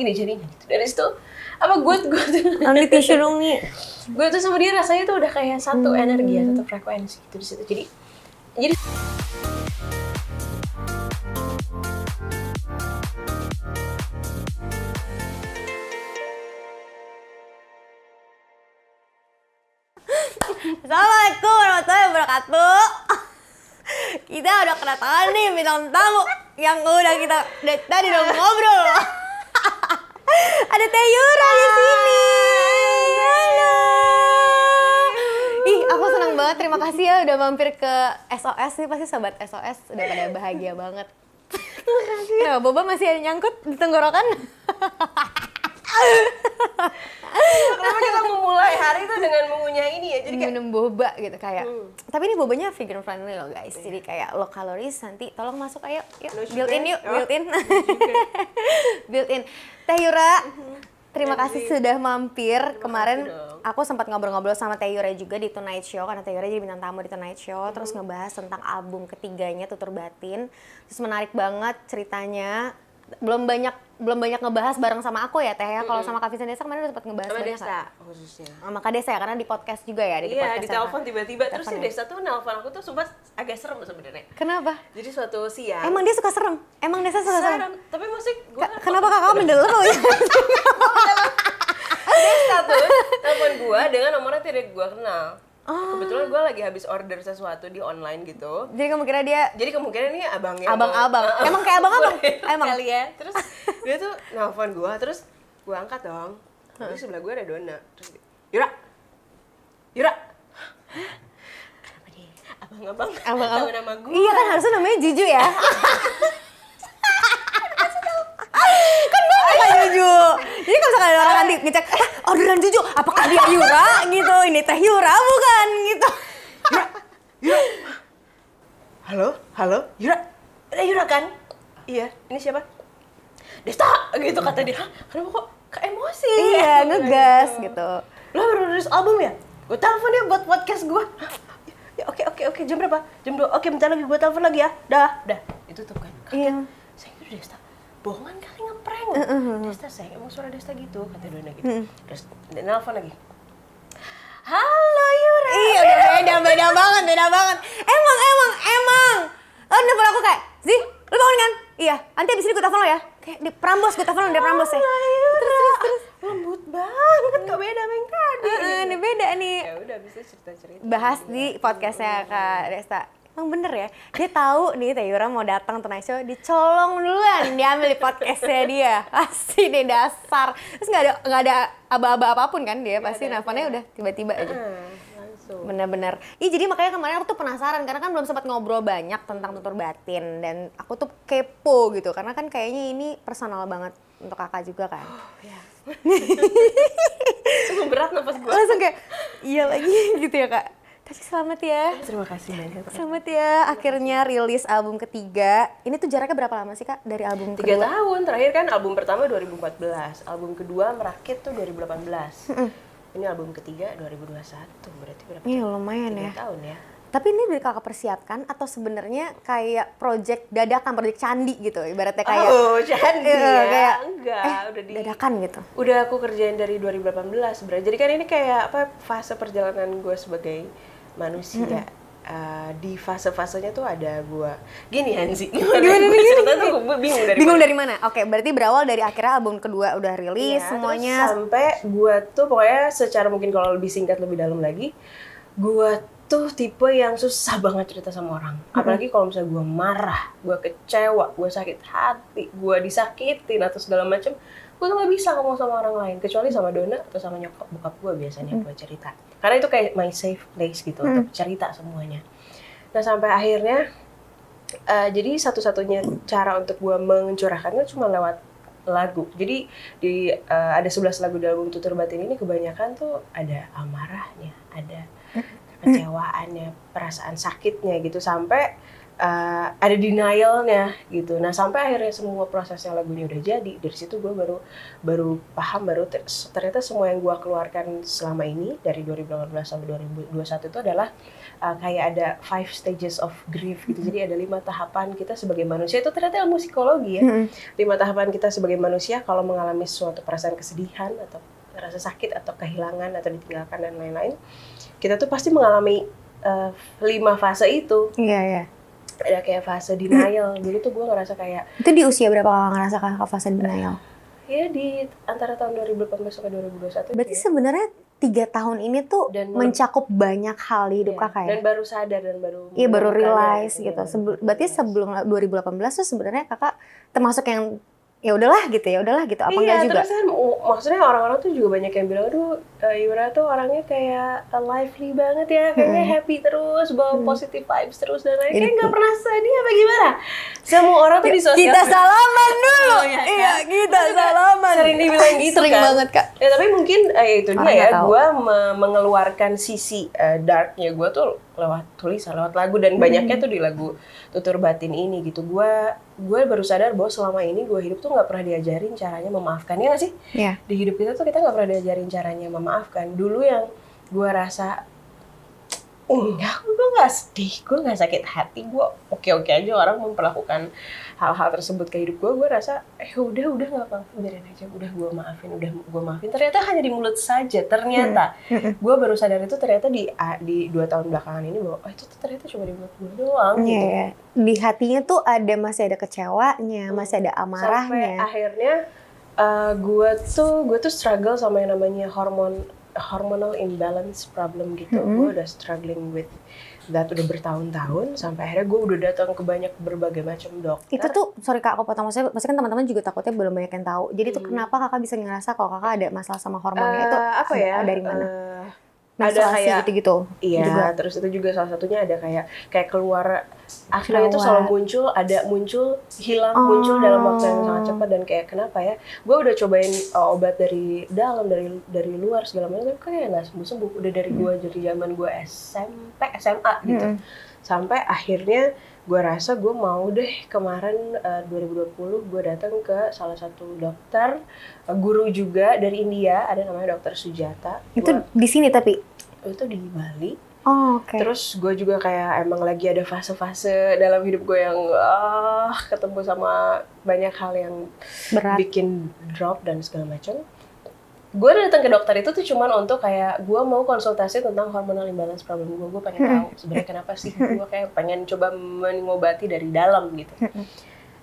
gini jadinya gitu. Dari situ apa gue tuh ambil tisu dong nih. gue tuh sama dia rasanya tuh udah kayak satu energi ya, satu frekuensi gitu di situ. Jadi Assalamualaikum warahmatullahi wabarakatuh. Kita udah kedatangan nih bintang tamu yang dari tadi udah ngobrol. Ada Teh Yura di sini. Halo. Ih, aku senang banget. Terima kasih ya udah mampir ke SOS nih. Pasti sobat SOS udah pada bahagia banget. Nah, boba masih ada nyangkut di tenggorokan. kenapa kita memulai hari itu dengan mengunyah ini ya? Jadi kayak minum boba gitu kayak. Tapi ini bobanya vegan friendly loh guys. Jadi kayak low calories, nanti tolong masuk ayo. Yuk, built in yuk, built in. Built in. Teh Yura, terima kasih sudah mampir. Kemarin aku sempat ngobrol-ngobrol sama Teh Yura juga di Tonight Show karena Teh Yura jadi bintang tamu di Tonight Show, terus ngebahas tentang album ketiganya Tutur Batin. Terus menarik banget ceritanya. Belum banyak ngebahas bareng sama aku ya Teh ya. Kalau sama Kak Vincent Desa kemarin udah sempat ngebahas sama banyak, Desta Kak. khususnya. Sama Kak Desa ya, karena di podcast juga ya. Iya, di telepon tiba-tiba. Terus si Telepon ya? Desta tuh nelpon aku tuh sumpah agak serem sebenarnya. Kenapa? Jadi suatu siang. Emang dia suka serem? Emang Desa suka serem? Tapi musik gue Kenapa kakak mendeler loh ya? Desta tuh telepon gue dengan nomornya tidak gue kenal. Kebetulan gue lagi habis order sesuatu di online gitu. Jadi kamu kira dia Jadi kemungkinan ini abangnya. abang-abang? Emang kayak abang-abang? Emang? Kali ya. Terus dia tuh nelfon gue, terus gue angkat dong. Terus sebelah gue ada Dona. Terus dia, Yura. Kenapa dia? Abang-abang. Tahu nama gue. Iya kan harusnya namanya Juju ya? Kan gue gak Juju. Jadi kalau misalkan ada orang nanti ngecek, orderan Juju, apakah dia Yura gitu? Ini Teh Yura bukan gitu. Yura. Halo, Yura. Yura kan? Iya, ini siapa? Desta, gitu kata dia. Hah, kenapa kok ke emosi? Iya, ngegas gitu. Lo baru rilis album ya? Gue telepon ya buat podcast gue. Ya oke, jam berapa? Jam 2. Oke, bentar lagi gue telepon lagi ya. Dah. Ditutup kan? Iya. Saya itu Desta. Bohongan kali ngeprank. Desta, saya emang suara Desta gitu, kata Dona gitu. Terus dia nelfon lagi. Halo Yura. Iya, udah beda banget. Emang. Oh, nelfon aku kayak, Zih, lu bangun kan? Iya, nanti abis ini gue telepon lo ya. Kayak di Prambos, gue telepon lo di Prambos ya. Terus. Lembut banget, kok beda sama yang tadi. Ini beda nih. Ya udah, bisa cerita-cerita. Bahas di podcastnya Kak Desta. Emang bener ya, dia tahu nih Teh Yura mau datang Tonight Show, dicolong duluan, diambil di podcastnya dia. Pasti deh dasar. Terus nggak ada aba-aba apapun kan dia, pasti nelfonnya udah tiba-tiba aja. Langsung. Bener-bener. Iya, jadi makanya kemarin aku tuh penasaran karena kan belum sempat ngobrol banyak tentang tutur batin dan aku tuh kepo gitu karena kan kayaknya ini personal banget untuk kakak juga kan. Ya. Sungguh berat nafas gue. Langsung kayak iya lagi gitu ya Kak. Tapi selamat ya. Terima kasih banyak. Selamat ya, akhirnya rilis album ketiga. Ini tuh jaraknya berapa lama sih Kak dari album 3 kedua? tahun, terakhir kan album pertama 2014, album kedua Merakit tuh 2018. Ini album ketiga 2021, berarti berapa? Iya lumayan 3 ya. tahun ya. Tapi ini udah kakak persiapkan atau sebenarnya kayak project dadakan, project candi gitu ibaratnya kayak candi kayak enggak, udah dadakan gitu. Udah aku kerjain dari 2018 sebenarnya. Jadi kan ini kayak fase perjalanan gue sebagai manusia. Di fase-fasenya tuh ada gue gini Hansi. Gimana tuh gue bingung dari mana? Oke, berarti berawal dari akhirnya album kedua udah rilis semuanya. Sampai gue tuh pokoknya secara mungkin kalau lebih singkat lebih dalam lagi, gue tuh tipe yang susah banget cerita sama orang. Apalagi kalau misalnya gue marah, gue kecewa, gue sakit hati, gue disakitin atau segala macam, gue tuh nggak bisa ngomong sama orang lain kecuali sama Dona atau sama nyokap bokap gue biasanya gue cerita. Karena itu kayak my safe place gitu untuk cerita semuanya. Nah sampai akhirnya jadi satu-satunya cara untuk gue mencurahkannya cuma lewat lagu. Jadi ada 11 lagu di album Tutur Batin ini kebanyakan tuh ada amarahnya, ada kecewaannya, perasaan sakitnya gitu sampai ada denialnya gitu. Nah sampai akhirnya semua prosesnya lagunya udah jadi, dari situ gue baru paham, ternyata semua yang gue keluarkan selama ini dari 2018 sampai 2021 itu adalah kayak ada 5 stages of grief gitu. Jadi ada 5 tahapan kita sebagai manusia, itu ternyata ilmu psikologi ya. 5 tahapan kita sebagai manusia kalau mengalami suatu perasaan kesedihan atau rasa sakit atau kehilangan atau ditinggalkan dan lain-lain, kita tuh pasti mengalami 5 fase itu. Iya. Ada kayak fase denial. Dulu tuh gue ngerasa kayak, Itu di usia berapa kakak ngerasa kakak fase denial? ya di antara tahun 2018 sampai 2021. Berarti ya. Sebenarnya 3 tahun ini tuh Dan mencakup banyak hal di hidup Iya, kakak ya? dan baru sadar dan baru Iya, baru menemukannya realize gitu. Baru Berarti realize. sebelum 2018 tuh sebenarnya kakak termasuk yang ya udahlah gitu. Apa enggak juga? Terus kan maksudnya orang-orang tuh juga banyak yang bilang, aduh Yura tuh orangnya kayak lively banget ya, kayaknya happy terus, bawa positive vibes terus dan lain-lain, kayak nggak pernah sedih apa gimana? Semua orang tuh di sosial Kita salaman dulu. Oh, iya, Iya, kita salaman. sering dibilang gitu Sering kan. banget, Kak. Ya tapi mungkin itu dia Orang ya, nggak tahu. gue mengeluarkan sisi darknya gue tuh lewat tulisan, lewat lagu, dan banyaknya tuh di lagu Tutur Batin ini gitu. Gue baru sadar bahwa selama ini gue hidup tuh nggak pernah diajarin caranya memaafkan, ya nggak sih? Iya. Di hidup kita tuh kita nggak pernah diajarin caranya memaafkan. Dulu yang gue rasa enggak, gue nggak sedih, gue nggak sakit hati, gue oke aja orang memperlakukan hal-hal tersebut ke hidup gue rasa udah nggak apa-apa, biarin aja, udah gue maafin. Ternyata hanya di mulut saja. Ternyata gue baru sadar itu ternyata di 2 tahun belakangan ini bahwa itu ternyata cuma di mulut gue doang gitu. Iya. Di hatinya tuh masih ada kecewanya, masih ada Sampai amarahnya. akhirnya gue tuh struggle sama yang namanya hormonal imbalance problem gitu. Gue udah struggling with that udah bertahun-tahun, sampai akhirnya gue udah datang ke berbagai macam dokter. Itu tuh, sorry Kak, aku potong, maksudnya kan teman-teman juga takutnya belum banyak yang tahu. Jadi tuh kenapa kakak bisa ngerasa kalau kakak ada masalah sama hormonnya itu dari mana? Ada kayak gitu-gitu. Iya, juga. terus itu juga salah satunya ada kayak keluar, akhirnya itu selalu muncul, hilang, muncul dalam waktu yang sangat cepat. Dan kayak kenapa ya, gue udah cobain obat dari dalam, dari luar segala macam, tapi kayak nggak sembuh-sembuh. Udah dari gue dari zaman gue SMP, SMA gitu, sampai akhirnya gue rasa gue mau deh, kemarin 2020 gue datang ke salah satu dokter, guru juga dari India, ada namanya Dokter Sujata. Itu di sini tapi? Itu di Bali. Oh, oke. Terus gue juga kayak emang lagi ada fase-fase dalam hidup gue yang ketemu sama banyak hal yang berat, bikin drop dan segala macam. Gue datang ke dokter itu tuh cuman untuk kayak gue mau konsultasi tentang hormonal imbalance problem gue. Gue pengen tahu sebenarnya kenapa sih, gue kayak pengen coba mengobati dari dalam gitu.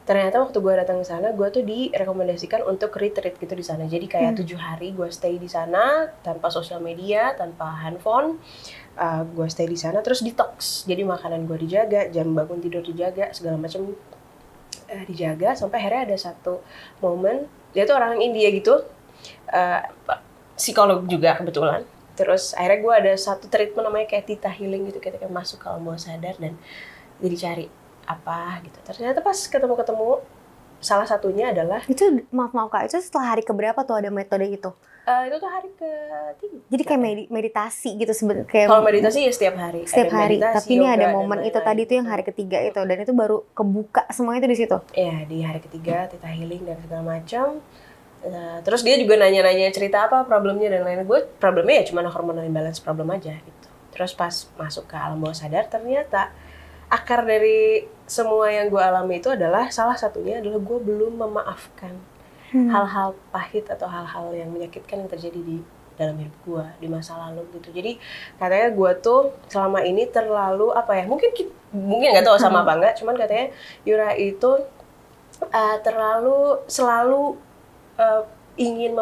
Ternyata waktu gue datang ke sana, gue tuh direkomendasikan untuk retreat gitu di sana. Jadi kayak 7 hari gue stay di sana tanpa sosial media, tanpa handphone. Gue stay di sana, terus detox. Jadi makanan gue dijaga, jam bangun tidur dijaga, segala macam dijaga. Sampai akhirnya ada satu momen, dia tuh orang India gitu, psikolog juga kebetulan. Terus akhirnya gue ada satu treatment namanya kayak Theta Healing gitu, ketika masuk kalau mau sadar dan jadi cari apa gitu. Ternyata pas ketemu salah satunya adalah itu maaf Kak, itu setelah hari keberapa tuh ada metode itu? Itu tuh hari ke-3. Jadi kayak meditasi gitu sebenarnya. Kalau meditasi ya setiap hari. Setiap hari. Meditasi, tapi ini yoga, ada dan momen itu lain-lain. tadi tuh yang hari ketiga itu, dan itu baru kebuka semuanya itu di situ. Iya, di hari ketiga Theta Healing dan segala macam. Terus dia juga nanya-nanya cerita apa problemnya dan lain-lain. Gue problemnya ya cuma hormonal imbalance problem aja gitu. Terus pas masuk ke alam bawah sadar, ternyata akar dari semua yang gue alami itu adalah, salah satunya adalah gue belum memaafkan hal-hal pahit atau hal-hal yang menyakitkan yang terjadi di dalam hidup gue di masa lalu gitu. Jadi katanya gue tuh selama ini terlalu mungkin nggak tahu sama apa enggak, cuman katanya Yura itu selalu ingin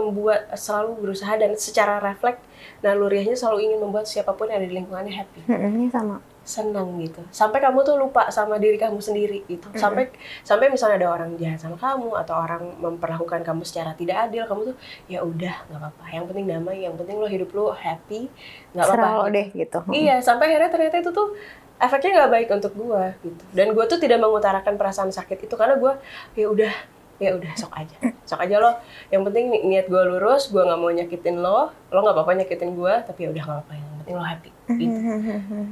selalu berusaha dan secara refleks naluriahnya selalu ingin membuat siapapun yang ada di lingkungannya happy. Ini sama. Senang gitu. Sampai kamu tuh lupa sama diri kamu sendiri gitu. Sampai misalnya ada orang jahat sama kamu atau orang memperlakukan kamu secara tidak adil, kamu tuh ya udah nggak apa-apa. Yang penting damai, yang penting lo hidup lo happy, nggak apa-apa. Serah lo deh gitu. Iya, sampai akhirnya ternyata itu tuh efeknya nggak baik untuk gue gitu. Dan gue tuh tidak mengutarakan perasaan sakit itu karena gue ya udah sok aja lo. Yang penting niat gue lurus, gue nggak mau nyakitin lo nggak apa-apa nyakitin gue, tapi ya udah nggak apa-apa, yang penting lo happy gitu.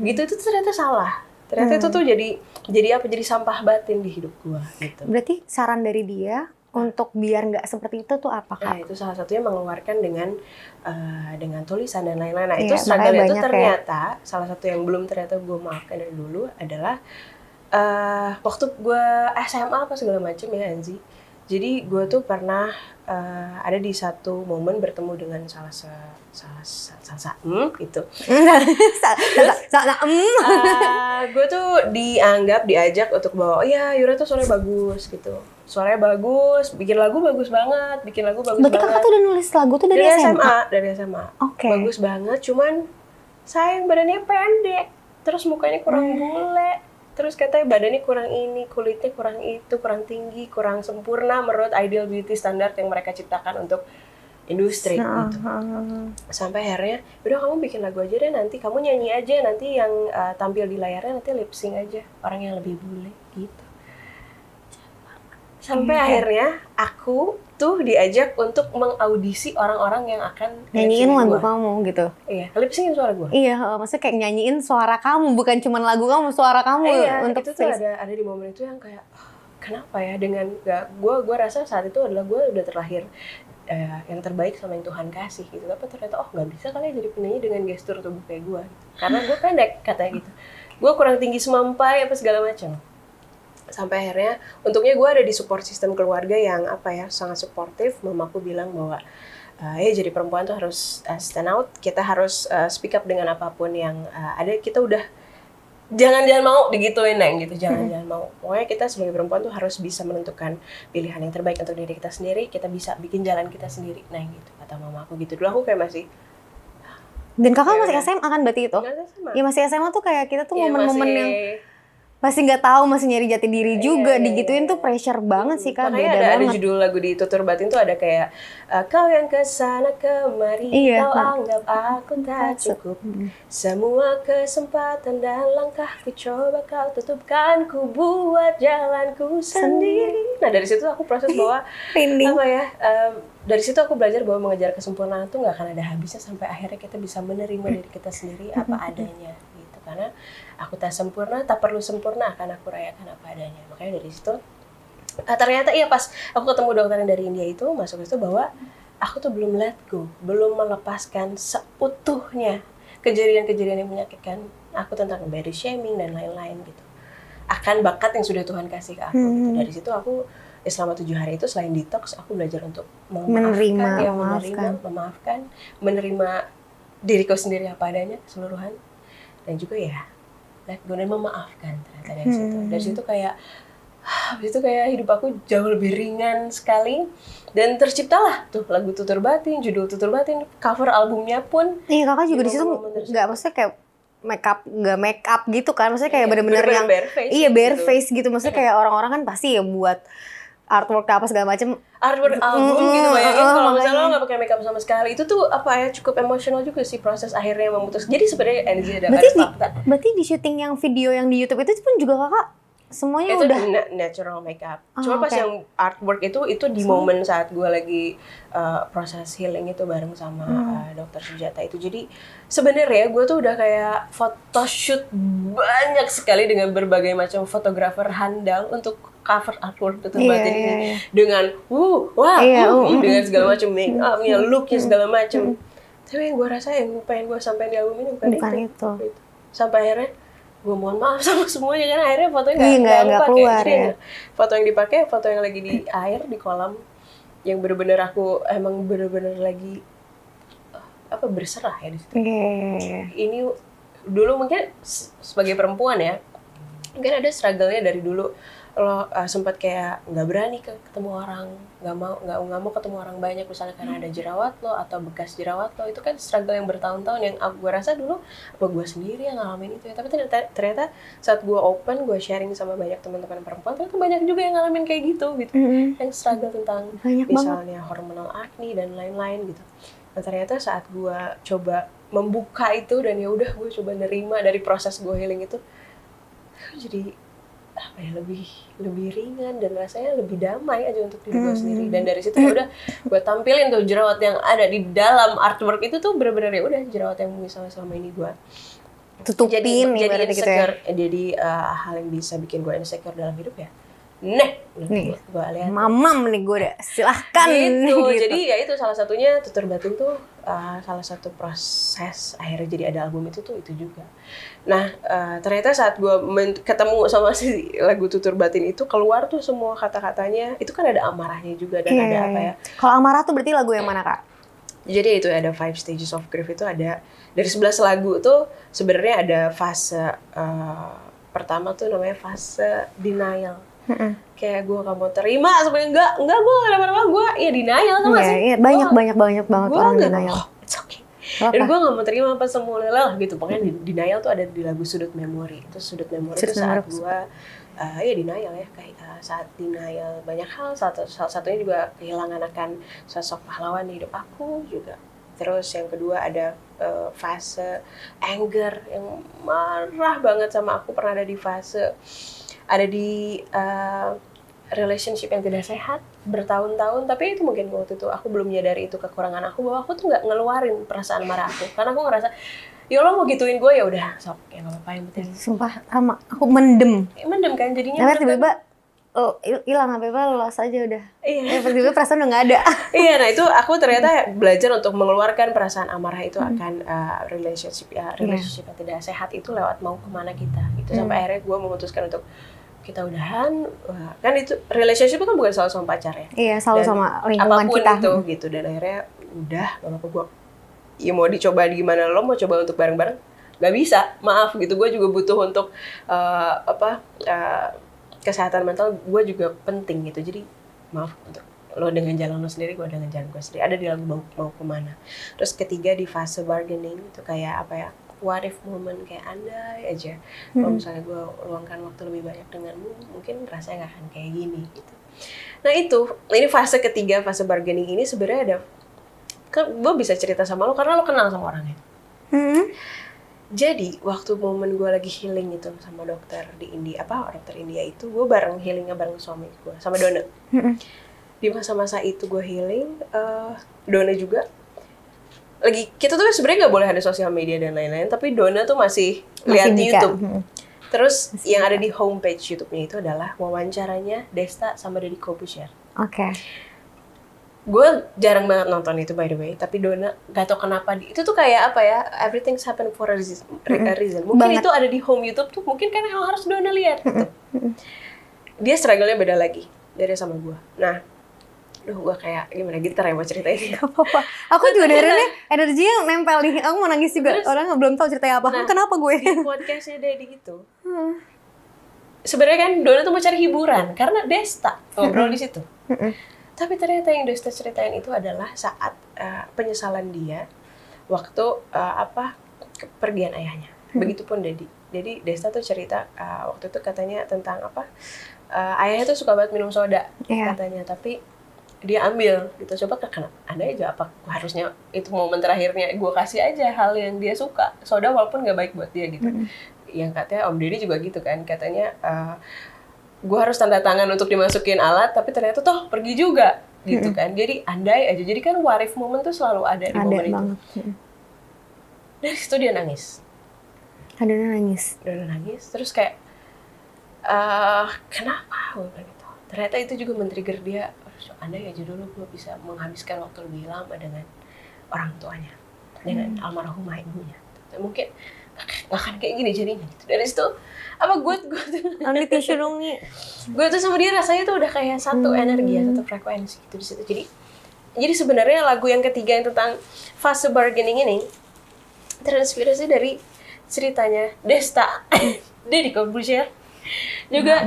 Gitu itu ternyata salah. Ternyata itu tuh jadi sampah batin di hidup gue gitu. Berarti saran dari dia untuk biar nggak seperti itu tuh apa, Kak? Nah, itu salah satunya mengeluarkan dengan tulisan dan lain-lain. Nah, Iya, itu struggle makanya itu banyak ternyata salah satu yang belum ternyata gue maafkan dari dulu adalah waktu gue SMA apa segala macem ya, Anzi. Jadi gue tuh pernah ada di satu momen bertemu dengan gitu. Gue tuh diajak untuk bawa, oh iya Yura tuh suaranya bagus gitu. Suaranya bagus, bikin lagu bagus banget. Berarti Kakak tuh udah nulis lagu tuh dari SMA? Dari SMA. Oke. Bagus banget, cuman sayang badannya pendek. Terus mukanya kurang bule. Terus katanya badannya kurang ini, kulitnya kurang itu, kurang tinggi, kurang sempurna menurut ideal beauty standard yang mereka ciptakan untuk industri gitu. Sampai akhirnya, udah kamu bikin lagu aja deh, nanti kamu nyanyi aja, nanti yang tampil di layarnya nanti lip sync aja, orang yang lebih bule gitu. Sampai akhirnya aku tuh diajak untuk mengaudisi orang-orang yang akan nyanyiin lagu kamu gitu. Iya, lip syncin suara gue. Iya, maksudnya kayak nyanyiin suara kamu, bukan cuma lagu kamu, suara kamu. Iya, untuk itu tuh ada di momen itu yang kayak kenapa ya dengan gue rasa saat itu adalah gue udah terlahir yang terbaik sama yang Tuhan kasih gitu. Tapi ternyata nggak bisa kali jadi penyanyi dengan gestur tubuh kayak gue gitu. Karena gue pendek katanya gitu. Gue kurang tinggi semampai apa segala macam. Sampai akhirnya untungnya gue ada di support system keluarga yang sangat suportif. Mamaku bilang bahwa jadi perempuan tuh harus stand out, kita harus speak up dengan apapun yang ada. Kita udah jangan mau digituin Neng gitu, jangan mau. Pokoknya kita sebagai perempuan tuh harus bisa menentukan pilihan yang terbaik untuk diri kita sendiri. Kita bisa bikin jalan kita sendiri, Neng gitu kata mamaku gitu. Dulu aku kayak masih. Dan kakak masih SMA kan berarti itu? Iya masih SMA tuh kayak kita tuh momen-momen yang masih nggak tahu, masih nyari jati diri juga, digituin tuh pressure banget sih Kak. Makanya ada judul lagu di Tutur Batin tuh ada kayak kau yang kesana kemari, kau anggap aku tak cukup. Semua kesempatan dan langkahku coba kau tutupkan, ku buat jalanku sendiri. Nah dari situ aku proses bahwa dari situ aku belajar bahwa mengejar kesempurnaan tuh nggak akan ada habisnya sampai akhirnya kita bisa menerima diri kita sendiri apa adanya gitu. Karena aku tak sempurna, tak perlu sempurna, akan aku rayakan apa adanya. Makanya dari situ, ternyata pas aku ketemu dokter yang dari India itu, masuk itu bahwa aku tuh belum let go, belum melepaskan seutuhnya kejadian-kejadian yang menyakitkan aku tentang body shaming dan lain-lain gitu. Akan bakat yang sudah Tuhan kasih ke aku. Gitu. Dari situ aku selama 7 hari itu selain detox, aku belajar untuk memaafkan, menerima diriku sendiri apa adanya, keseluruhan. Dan juga let go dan memaafkan ternyata dari situ. Dari situ kayak hidup aku jauh lebih ringan sekali. Dan terciptalah tuh lagu Tutur Batin, judul Tutur Batin, cover albumnya pun. Iya kakak juga di situ nggak maksudnya kayak make up gitu kan, maksudnya kayak bener-bener yang bare face gitu. Maksudnya kayak orang-orang kan pasti ya buat artwork apa segala macam, artwork album gitu. Bayangin kalau misalnya lo nggak pakai makeup sama sekali, itu tuh cukup emosional juga sih proses akhirnya memutus. Jadi sebenarnya NZ ada fakta. Berarti di syuting yang video yang di YouTube itu pun juga kakak semuanya itu udah natural makeup. Cuma pas yang artwork itu di momen saat gue lagi proses healing itu bareng sama dokter Sujata itu. Jadi sebenarnya gue tuh udah kayak photoshoot banyak sekali dengan berbagai macam fotografer handal untuk cover artwork Tutur Batin ini dengan dengan segala macam make upnya, looknya segala macam. Tapi yang gue rasa yang pengen gue sampein di album ini bukan itu. Sampai akhirnya gue mohon maaf sama semuanya kan akhirnya fotonya nggak keluar ya. Foto yang dipakai foto yang lagi di air di kolam yang bener-bener aku emang bener-bener lagi berserah ya di situ. Ini dulu mungkin sebagai perempuan ya mungkin ada struggle-nya dari dulu. Lo sempat kayak nggak berani ketemu orang, nggak mau ketemu orang banyak misalnya karena ada jerawat lo atau bekas jerawat lo. Itu kan struggle yang bertahun-tahun yang gue rasa dulu gue sendiri yang ngalamin itu ya. Tapi ternyata saat gue open, gue sharing sama banyak teman-teman perempuan, ternyata banyak juga yang ngalamin kayak gitu yang struggle tentang misalnya hormonal acne dan lain-lain gitu. Nah ternyata saat gue coba membuka itu dan ya udah gue coba nerima dari proses gue healing itu, jadi lebih ringan dan rasanya lebih damai aja untuk diri gue sendiri. Dan dari situ ya udah gue tampilin tuh jerawat yang ada di dalam artwork itu tuh bener-bener ya udah jerawat yang misalnya selama ini gue tutupin jadi ibaratnya gitu ya. insecure, jadi hal yang bisa bikin gue insecure dalam hidup ya. Nih, gue lihat mamam nih gue udah silahkan gitu. gitu. Jadi ya itu salah satunya tutur batin tuh salah satu proses akhirnya jadi ada album itu juga. Nah ternyata saat gue ketemu sama si lagu tutur batin itu, keluar tuh semua kata-katanya. Itu kan ada amarahnya juga dan ada apa ya. Kalau amarah tuh berarti lagu yang mana Kak? Jadi itu ada 5 stages of grief, itu ada dari 11 lagu tuh sebenarnya ada fase pertama tuh namanya fase denial. Kayak gue gak mau terima sebenarnya, enggak gue gak kenapa-napa, gue ya denial sama sih. Iya, banyak banget orang denial. It's okay. Dan gue gak mau terima apa semula lah gitu. Pokoknya denial tuh ada di lagu Sudut Memori. Itu Sudut Memori itu saat gue ya denial ya, kayak saat denial banyak hal. Salah satunya juga kehilangan akan sosok pahlawan di hidup aku juga. Terus yang kedua ada fase anger, yang marah banget sama aku. Pernah ada di relationship yang tidak sehat bertahun-tahun, tapi itu mungkin waktu itu aku belum menyadari itu kekurangan aku, bahwa aku tuh nggak ngeluarin perasaan marah aku karena aku ngerasa ya Allah mau gituin gue, ya udah sok ya nggak apa-apa, yang penting sumpah sama aku mendem kan jadinya. tapi tiba-tiba hilang apa-apa, lolos aja udah. Iya. Tiba-tiba perasaan udah nggak ada. Iya, nah itu aku ternyata belajar untuk mengeluarkan perasaan amarah itu akan relationship yang tidak sehat itu lewat mau kemana kita gitu. Sampai akhirnya gue memutuskan untuk kita udahan. Kan itu relationship kan bukan selalu sama pacar ya. Iya, selalu dan sama lingkungan apapun kita itu gitu. Dan akhirnya udah, apa gue ya mau dicoba gimana, lo mau coba untuk bareng-bareng nggak bisa, maaf gitu. Gue juga butuh untuk kesehatan mental gue juga penting gitu. Jadi maaf untuk lo dengan jalan lo sendiri, gue dengan jalan gue sendiri. Ada di lagu mau kemana. Terus ketiga di fase bargaining itu kayak apa ya, what if moment, kayak andai aja kalau misalnya gue luangkan waktu lebih banyak denganmu, mungkin rasanya nggak akan kayak gini gitu. Nah ini fase ketiga, fase bargaining ini sebenarnya ada, kan gue bisa cerita sama lo karena lo kenal sama orangnya. Jadi waktu momen gue lagi healing itu sama dokter di India, dokter India itu, gue healingnya bareng suami gue sama Dona. Di masa-masa itu gue healing, Dona juga lagi, kita tuh sebenarnya nggak boleh ada sosial media dan lain-lain, tapi Dona tuh masih lihat di YouTube. Terus yang ada di homepage YouTube-nya itu adalah wawancaranya Desta sama Deddy Corbuzier. Oke. Gue jarang banget nonton itu by the way, tapi Dona gak tau kenapa itu tuh kayak apa ya, everything's happen for a reason. Mungkin itu ada di home YouTube tuh, mungkin kan yang harus Dona lihat gitu. Dia struggle-nya beda lagi dari sama gue. Nah, gue kayak gimana gitu ya mau ceritain. Gak apa-apa. Aku juga dengerinnya energinya nempel di, aku mau nangis juga. Terus, orang belum tahu ceritanya apa. Nah, kenapa gue? Di podcastnya Deddy gitu. Sebenarnya kan Dona tuh mau cari hiburan karena Desta ngobrol di situ. Tapi ternyata yang Desta ceritain itu adalah saat penyesalan dia waktu kepergian ayahnya. Begitupun Deddy. Jadi Desta tuh cerita waktu itu katanya tentang ayahnya tuh suka banget minum soda katanya, tapi dia ambil gitu. Coba kenapa? Ada aja apa harusnya itu momen terakhirnya gue kasih aja hal yang dia suka, soda walaupun nggak baik buat dia gitu. Yang katanya Om Deddy juga gitu kan, katanya gue harus tanda tangan untuk dimasukin alat, tapi ternyata toh pergi juga gitu kan. Jadi andai aja, jadi kan what if moment tuh selalu ada di momen banget. Itu. Dari situ dia nangis. Dona nangis. Terus kayak kenapa? Gue bilang gitu. Ternyata itu juga men-trigger dia. Andai aja dulu gue bisa menghabiskan waktu lebih lama dengan orang tuanya, dengan almarhumah ibunya. Mungkin nggak akan kayak gini jadinya. Gitu. Dari situ gue ambil tisu dong nih. Gue tuh sama dia rasanya tuh udah kayak satu energi, satu frekuensi gitu di situ. Jadi sebenarnya lagu yang ketiga yang tentang fase bargaining ini terinspirasi dari ceritanya Desta, Deddy Corbuzier juga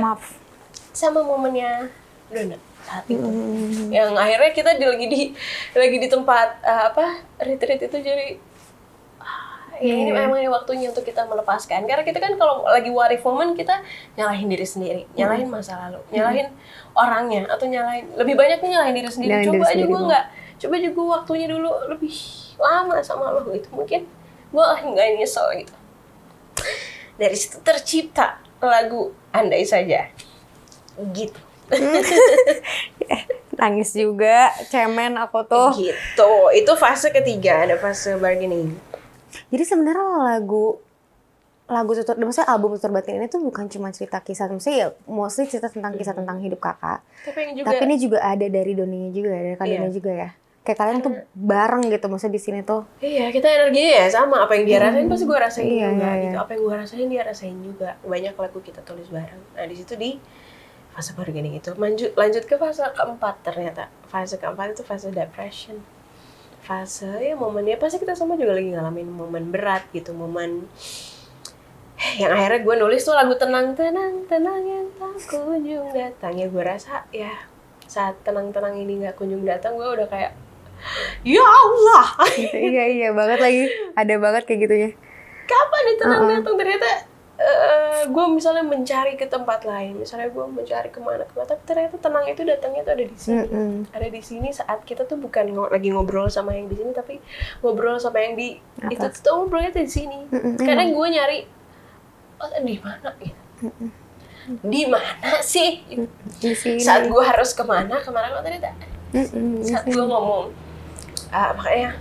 sama momennya Dona saat itu. Yang akhirnya kita lagi di tempat retreat itu, jadi ya ini memang waktunya untuk kita melepaskan. Karena kita kan kalau lagi what if moment kita nyalahin diri sendiri, nyalahin masa lalu, nyalahin orangnya, atau lebih banyaknya nyalahin diri sendiri. Coba juga waktunya dulu lebih lama sama lo gitu. Mungkin gue nggak nyesel gitu. Dari situ tercipta lagu Andai Saja gitu. Nangis juga, cemen aku tuh. Gitu, itu fase ketiga, ada fase bargaining. Jadi sebenarnya lagu lagu maksudnya album Tutur Batin ini tuh bukan cuma cerita kisah, maksudnya ya mostly cerita tentang kisah tentang hidup kakak. Tapi ini juga ada dari Doninya juga, dari Kak Doni juga ya. Kayak kalian tuh bareng gitu, maksudnya di sini tuh. Iya, kita energinya ya sama. Apa yang dia rasain pasti gue rasain juga gitu. Apa yang gue rasain dia rasain juga. Banyak lagu kita tulis bareng. Nah di situ di fase bargaining itu lanjut ke fase keempat ternyata. Fase keempat itu fase depression. Fase ya momennya pasti kita semua juga lagi ngalamin momen berat gitu, momen yang akhirnya gue nulis tuh lagu tenang yang tak kunjung datang. Ya gue rasa ya saat tenang ini nggak kunjung datang, gue udah kayak ya Allah. Iya banget lagi, ada banget kayak gitu ya. Kapan nih tenang datang? Ternyata gue misalnya mencari ke tempat lain, misalnya gue mencari kemana, tapi ternyata tenang itu datangnya tuh ada di sini. Ada di sini saat kita tuh bukan lagi ngobrol sama yang di sini, tapi ngobrol sama yang di itu tuh ngobrolnya tuh di sini. Karena gue nyari di mana gitu. Di mana sih? Di sini. Saat gue harus kemana ternyata. Saat gue ngomong, makanya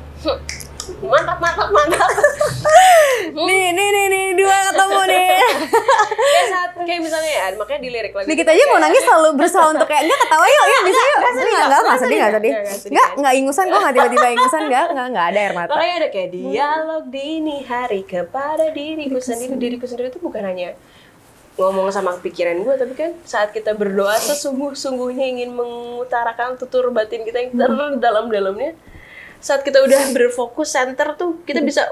mantap. Nih, dua ketemu nih. Kayak saat kayak misalnya ya, makanya di lirik lagu. Nih kita aja mau nangis selalu berusaha untuk kayak enggak ketawa yuk, bisa yuk. Enggak sedih. Enggak ingusan, gue enggak tiba-tiba ingusan, enggak ada air mata. Makanya ada kayak dialog dini hari kepada diriku sendiri itu bukan hanya ngomong sama pikiran gue, tapi kan saat kita berdoa sesungguh-sungguhnya ingin mengutarakan tutur batin kita yang dalam-dalamnya. Saat kita udah berfokus center tuh kita bisa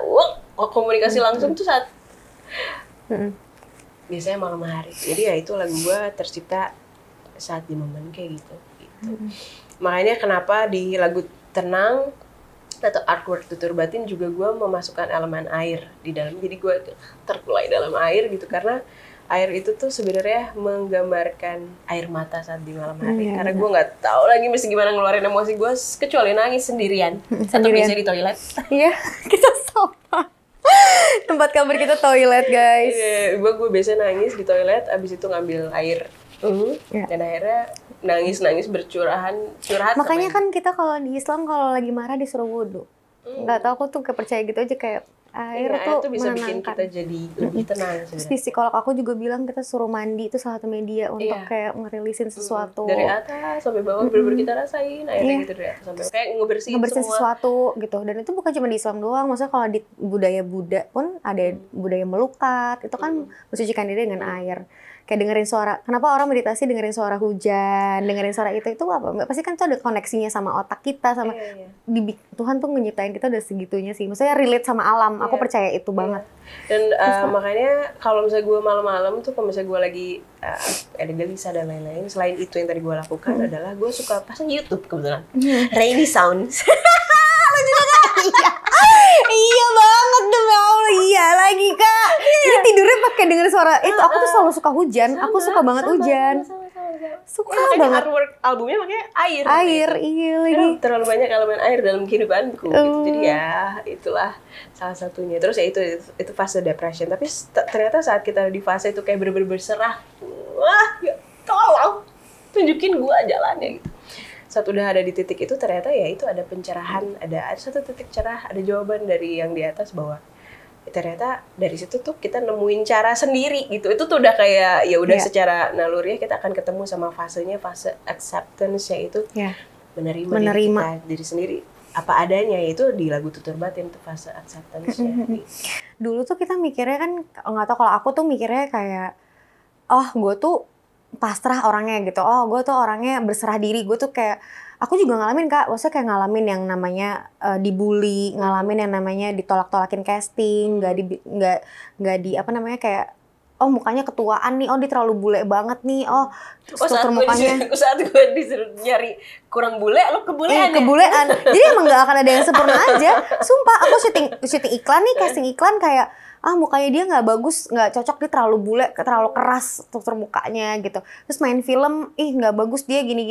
komunikasi langsung tuh saat biasanya malam hari. Jadi ya itu lagu gue tercipta saat di momen kayak gitu. Makanya kenapa di lagu tenang atau artwork tutur batin juga gue memasukkan elemen air di dalam. Jadi gue terkulai dalam air gitu karena air itu tuh sebenarnya menggambarkan air mata saat di malam hari. Karena gue nggak tahu lagi mesti gimana ngeluarin emosi gue kecuali nangis sendirian. Atau biasanya di toilet. Iya, kita sama. Tempat kamar kita toilet, guys. Iya, gue biasa nangis di toilet, abis itu ngambil air. Dan akhirnya nangis curhat. Makanya kan kita kalau di Islam kalau lagi marah disuruh wudhu. Nggak tahu, aku tuh percaya gitu aja kayak air tuh bisa menenangkan. bikin kita jadi lebih tenang. Terus di psikolog aku juga bilang kita suruh mandi itu salah satu media untuk kayak ngerilisin sesuatu. Dari atas sampai bawah bener-bener kita rasain airnya gitu dari atas sampai kayak ngebersihin sesuatu gitu. Dan itu bukan cuma di Islam doang, maksudnya kalau di budaya Buddha pun ada budaya melukat, itu kan mensucikan diri dengan air. Kayak dengerin suara, kenapa orang meditasi dengerin suara hujan, dengerin suara itu apa? Pasti kan itu ada koneksinya sama otak kita, sama Tuhan tuh menciptain kita udah segitunya sih. Maksudnya relate sama alam, aku percaya itu banget. Dan makanya kalau misalnya gue malam-malam tuh, kalau misalnya gue lagi ada gelisah dan lain-lain, selain itu yang tadi gue lakukan adalah gue suka pasang YouTube kebetulan. Rainy Sounds. Lo juga kan? Iya banget demi Allah, iya lagi Kak. Jadi tidurnya pakai denger suara itu. Aku tuh selalu suka hujan, aku suka banget hujan. Suka banget. Artwork albumnya makanya air. Iya lagi. Terlalu banyak elemen air dalam kehidupanku. Gitu. Jadi ya itulah salah satunya. Terus ya itu fase depression. Tapi ternyata saat kita di fase itu kayak bener-bener berserah. Wah, ya tolong tunjukin gua jalannya gitu. Saat udah ada di titik itu ternyata ya itu ada pencerahan, ada satu titik cerah, ada jawaban dari yang di atas bahwa ternyata dari situ tuh kita nemuin cara sendiri gitu. Itu tuh udah kayak ya udah secara naluriah kita akan ketemu sama fasenya, fase acceptance yaitu menerima diri sendiri apa adanya, yaitu di lagu Tutur Batin tuh fase acceptance ya. Dulu tuh kita mikirnya kan, nggak tahu, kalau aku tuh mikirnya kayak gue tuh pasrah orangnya gitu, gue tuh orangnya berserah diri, gue tuh kayak aku juga ngalamin Kak, maksudnya kayak ngalamin yang namanya dibully, ngalamin yang namanya ditolak-tolakin casting, nggak di apa namanya kayak mukanya ketuaan nih, dia terlalu bule banget nih, struktur mukanya. Saat gue disuruh nyari kurang bule, lo kebulean. Kebulean. Jadi emang nggak akan ada yang sempurna aja. Sumpah, aku syuting iklan nih, casting iklan kayak mukanya dia nggak bagus, nggak cocok, dia terlalu bule, terlalu keras struktur mukanya gitu. Terus main film, nggak bagus dia gini,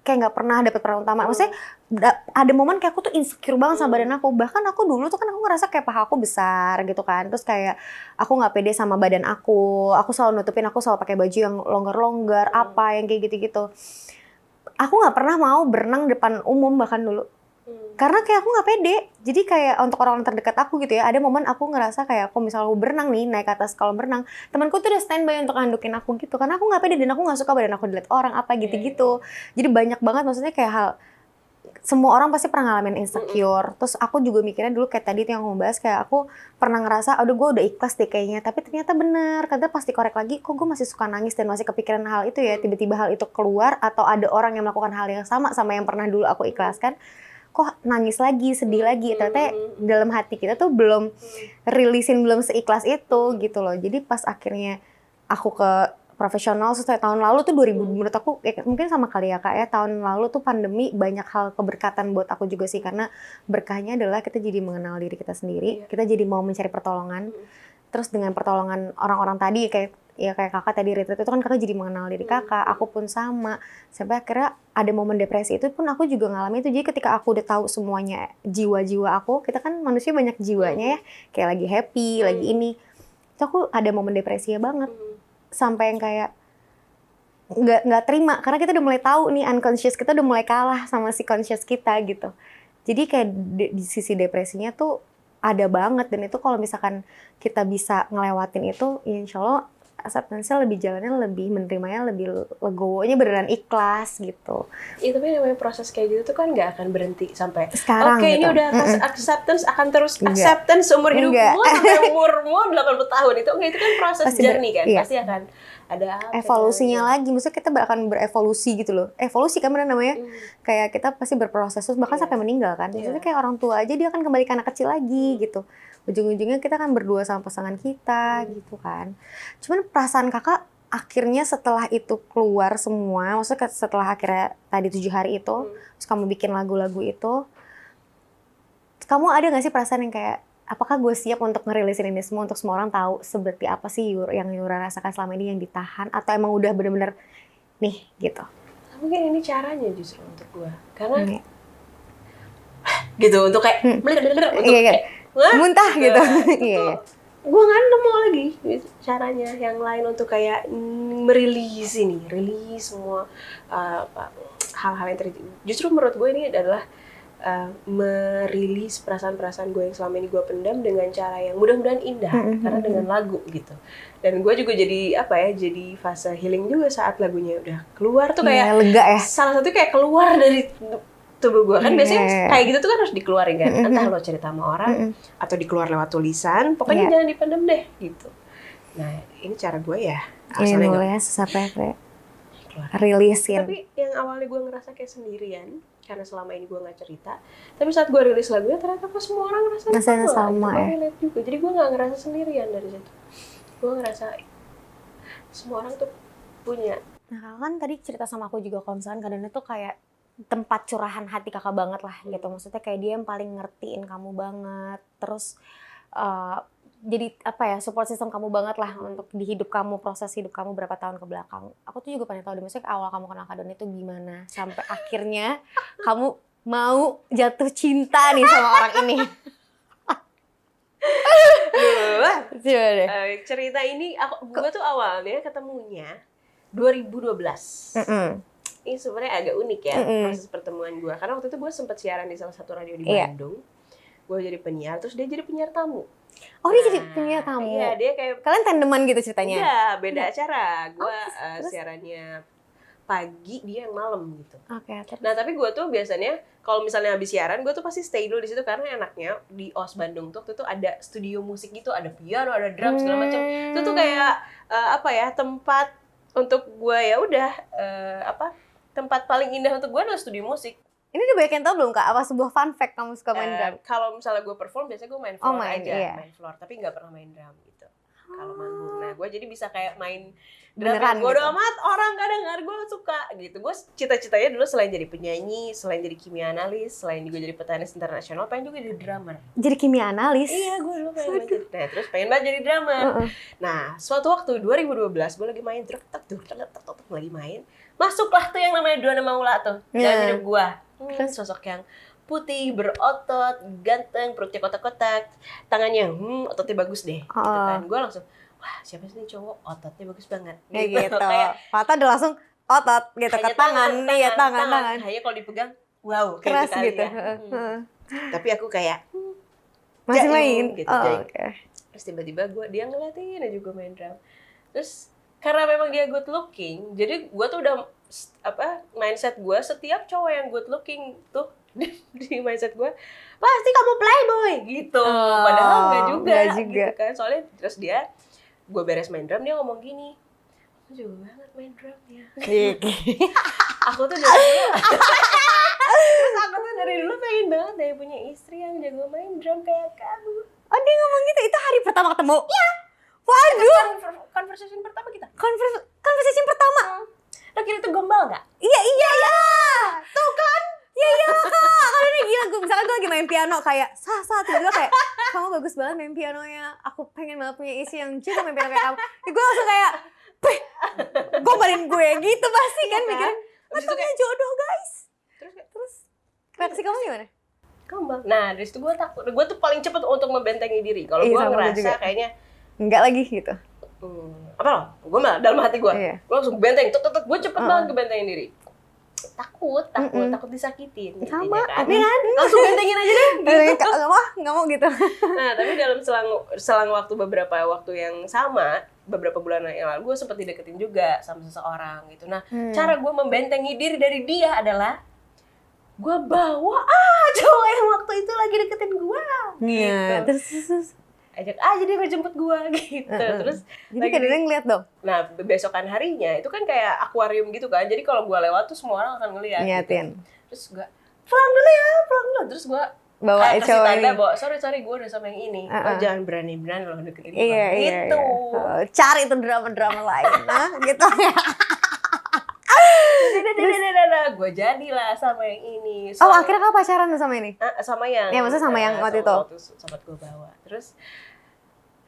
kayak nggak pernah dapet peran utama. Maksudnya ada momen kayak aku tuh insecure banget sama badan aku. Bahkan aku dulu tuh kan aku ngerasa kayak paha aku besar gitu kan. Terus kayak aku nggak pede sama badan aku selalu nutupin, aku selalu pakai baju yang longgar-longgar, apa yang kayak gitu-gitu. Aku nggak pernah mau berenang depan umum bahkan dulu. Karena kayak aku nggak pede. Jadi kayak untuk orang terdekat aku gitu ya, ada momen aku ngerasa kayak kalau misalnya aku berenang nih, naik ke atas kolam renang, temanku tuh udah standby untuk ngandukin aku gitu. Karena aku nggak pede dan aku nggak suka badan aku dilihat orang apa gitu-gitu. Jadi banyak banget maksudnya kayak hal semua orang pasti pernah ngalamin insecure. Terus aku juga mikirnya dulu kayak tadi tuh yang aku bahas kayak aku pernah ngerasa, aduh gue udah ikhlas deh kayaknya. Tapi ternyata bener, kadang pas dikorek lagi, kok gue masih suka nangis dan masih kepikiran hal itu ya. Tiba-tiba hal itu keluar atau ada orang yang melakukan hal yang sama yang pernah dulu aku ikhlaskan. Kok nangis lagi, sedih lagi. Ternyata dalam hati kita tuh belum rilisin, belum seikhlas itu gitu loh. Jadi pas akhirnya aku ke profesional setelah tahun lalu tuh 2000 menurut aku mungkin sama kali ya Kak ya, tahun lalu tuh pandemi banyak hal keberkatan buat aku juga sih, karena berkahnya adalah kita jadi mengenal diri kita sendiri, kita jadi mau mencari pertolongan. Terus dengan pertolongan orang-orang tadi kayak Kakak tadi retreat itu kan Kakak jadi mengenal diri Kakak, aku pun sama. Sampai akhirnya ada momen depresi itu pun aku juga ngalamin itu. Jadi ketika aku udah tahu semuanya jiwa-jiwa aku, kita kan manusia banyak jiwanya ya, kayak lagi happy, lagi ini. Itu aku ada momen depresinya banget. Sampai yang kayak nggak terima karena kita udah mulai tahu nih unconscious kita udah mulai kalah sama si conscious kita gitu. Jadi kayak di sisi depresinya tuh ada banget, dan itu kalau misalkan kita bisa ngelewatin itu, ya insya Allah acceptance-nya lebih, jalannya lebih, menerimanya lebih legowonya beneran ikhlas gitu. Iya, tapi namanya proses kayak gitu tuh kan nggak akan berhenti sampai sekarang oke, gitu. Ini udah acceptance, akan terus acceptance seumur hidupmu sampai umurmu 80 tahun. Itu kan proses journey kan. Iya. Pasti akan ada evolusinya lagi. Maksudnya kita akan berevolusi gitu loh. Evolusi kan bener namanya. Kayak kita pasti berproses terus bahkan sampai meninggal kan. Maksudnya kayak orang tua aja dia akan kembali ke anak kecil lagi gitu. Ujung-ujungnya kita kan berdua sama pasangan kita gitu kan. Cuman perasaan Kakak akhirnya setelah itu keluar semua, maksudnya setelah akhirnya tadi 7 hari itu, terus kamu bikin lagu-lagu itu, kamu ada gak sih perasaan yang kayak, apakah gue siap untuk ngerilisin ini semua untuk semua orang tahu seperti apa sih yang Yura rasakan selama ini yang ditahan, atau emang udah bener-bener nih gitu? Mungkin ini caranya justru untuk gue, karena gitu untuk kayak untuk muntah gitu. Iya. Gue nggak nemu lagi caranya yang lain untuk kayak merilis semua hal-hal yang terjadi. Justru menurut gue ini adalah merilis perasaan-perasaan gue yang selama ini gue pendam dengan cara yang mudah-mudahan indah, karena dengan lagu gitu. Dan gue juga jadi jadi fase healing juga saat lagunya udah keluar tuh kayak lega ya. Salah satu kayak keluar dari tubuh gue kan biasanya kayak gitu tuh kan harus dikeluarin kan, entah lo cerita sama orang atau dikeluar lewat tulisan, pokoknya jangan dipendam deh gitu. Nah ini cara gue ya, asalnya nulis sampai kayak rilisin. Tapi yang awalnya gue ngerasa kayak sendirian karena selama ini gue nggak cerita, tapi saat gue rilis lagunya ternyata kok semua orang ngerasain sama ya. Juga. Jadi gue nggak ngerasa sendirian dari situ. Gue ngerasa semua orang tuh punya. Nah kan tadi cerita sama aku juga kalau misalkan kadang itu kayak tempat curahan hati Kakak banget lah gitu. Maksudnya kayak dia yang paling ngertiin kamu banget. Terus jadi support system kamu banget lah untuk di hidup kamu, proses hidup kamu berapa tahun ke belakang. Aku tuh juga pengen tahu deh, maksudnya awal kamu kenal Kak Doni itu gimana sampai akhirnya kamu mau jatuh cinta nih sama orang ini. Coba deh. Cerita ini gue tuh awalnya ketemunya 2012. Ini sebenarnya agak unik ya proses pertemuan gue, karena waktu itu gue sempat siaran di salah satu radio di Bandung. Gue jadi penyiar, terus dia jadi penyiar tamu. Oh, dia jadi penyiar tamu? Iya, dia kayak kalian tandeman gitu ceritanya? Iya, beda acara. Gue siarannya pagi, dia yang malam gitu. Oke. Nah tapi gue tuh biasanya kalau misalnya habis siaran, gue tuh pasti stay dulu di situ karena enaknya di OS Bandung tuh ada studio musik gitu, ada piano, ada drum segala macam. Itu tuh kayak tempat untuk gue tempat paling indah untuk gue adalah studio musik. Ini udah banyak yang tahu belum Kak? Apa sebuah fun fact kamu suka main drum? Kalau misalnya gue perform, biasanya gue main floor main floor, tapi nggak pernah main drum gitu. Kalau manggung, nah gue jadi bisa kayak main drum yang bodo amat orang gak dengar, gue suka gitu. Gue cita-citanya dulu selain jadi penyanyi, selain jadi kimia analis, selain juga jadi petenis internasional, pengen juga jadi drummer. Jadi kimia analis? Iya, gue dulu pengen terus pengen banget jadi drummer. Nah, suatu waktu 2012 gue lagi main lagi main, masuklah tuh yang namanya Duana Maula tuh dalam hidup gue. Sosok yang putih, berotot, ganteng, perutnya kotak-kotak, tangannya ototnya bagus deh gitu kan. Gue langsung, wah siapa sih nih cowok ototnya bagus banget gitu. Kayak mata udah langsung otot gitu ke tangan. Iya, tangan. Kayaknya kalau dipegang wow kayak keras kali gitu. ya. Tapi aku kayak Masih jaim, main. gitu, Oh, jaim. oke. Terus tiba-tiba dia ngeliatin aja gue main drum. Terus karena memang dia good looking, jadi gue tuh udah mindset gue setiap cowok yang good looking tuh di mindset gue pasti kamu playboy gitu. Padahal enggak juga, gitu kan. Soalnya terus gue beres main drum, dia ngomong gini, aku jago banget main drum ya. Aku tuh dari dulu terus aku tuh dari dulu pengen banget deh punya istri yang jago main drum kayak kamu. Oh, dia ngomong gitu, itu hari pertama ketemu? Iya. Waduh. Conversation pertama kita. Conversation pertama? Lo kira itu gombal nggak? Iya. Tuh kan? Iya kak. Karena gila, misalkan gue lagi main piano kayak, tiba-tiba kayak, kamu bagus banget main pianonya. Aku pengen banget punya istri yang juga main piano kayak kamu. Gue langsung kayak, gombalin gue gitu pasti kan mikirin. Matanya jodoh guys. Terus reaksi kamu gimana? Gombal. Nah dari situ gue takut. Gue tuh paling cepet untuk membentengi diri. Kalau gue ngerasa kayaknya enggak lagi gitu. Apa lo? Gue malah dalam hati gue. Iya. Gue langsung benteng. Gue cepet banget ngebentengin diri. Takut disakitin. Sama, kan? Langsung bentengin aja deh. Gitu. Nggak mau gitu. Nah tapi dalam selang waktu beberapa waktu yang sama, beberapa bulan yang lalu gue sempat dideketin juga sama seseorang gitu. Nah cara gue membentengi diri dari dia adalah gue bawa cowok yang waktu itu lagi deketin gue. Iya. Gitu. Terus ajak aja dia ngejemput gue gitu. Terus jadi kadang-kadang ngeliat dong. Nah besokan harinya itu kan kayak akuarium gitu kan. Jadi kalau gue lewat tuh semua orang akan ngeliat. Nyatin. Gitu. Terus gue pulang dulu ya. Terus gue bawa kasih cowok tanda ini. bahwa sorry gue udah sama yang ini. Oh jangan berani-berani loh deketin gue. Iya. Gitu. Cari tuh drama-drama lain, gitu. Gue jadilah sama yang ini. Oh akhirnya kamu pacaran tuh sama ini? Sama yang. Ya maksudnya sama yang waktu itu. Sempat gue bawa. Terus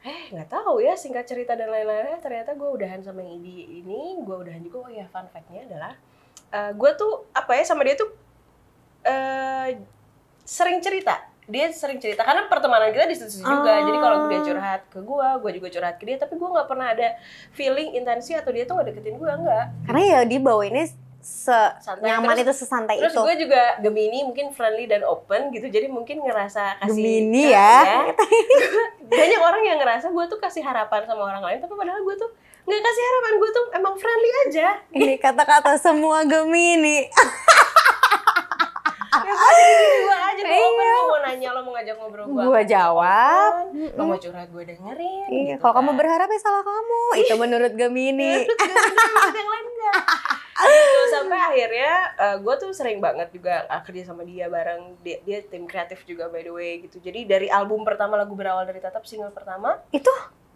nggak tahu ya singkat cerita dan lain-lainnya ternyata gue udahan sama yang ini. Gue udahan juga. Oh ya fun fact-nya adalah gue tuh sama dia tuh sering cerita. Dia sering cerita karena pertemanan kita di situ juga. Jadi kalau dia curhat ke gue juga curhat ke dia. Tapi gue nggak pernah ada feeling intensi atau dia tuh nggak deketin gue, enggak. Karena ya dia bawa ini nyaman itu, sesantai terus itu. Terus gue juga Gemini, mungkin friendly dan open gitu. Jadi mungkin ngerasa kasih Gemini ya. Banyak orang yang ngerasa gue tuh kasih harapan sama orang lain, tapi padahal gue tuh nggak kasih harapan. Gue tuh emang friendly aja. Ini kata-kata semua Gemini. Ya gue jadi diri gue aja. Gue open, gue mau nanya, lo mau ngajak ngobrol gue jawab. Lo mau curhat, gue dengerin. Iya, gitu kalau kan. kamu berharap ya salah kamu. Itu menurut Gemini. Menurut yang lain enggak. Gitu, sampai akhirnya gue tuh sering banget juga kerja sama dia bareng. Dia tim kreatif juga by the way gitu. Jadi dari album pertama, lagu berawal dari tatap, single pertama Itu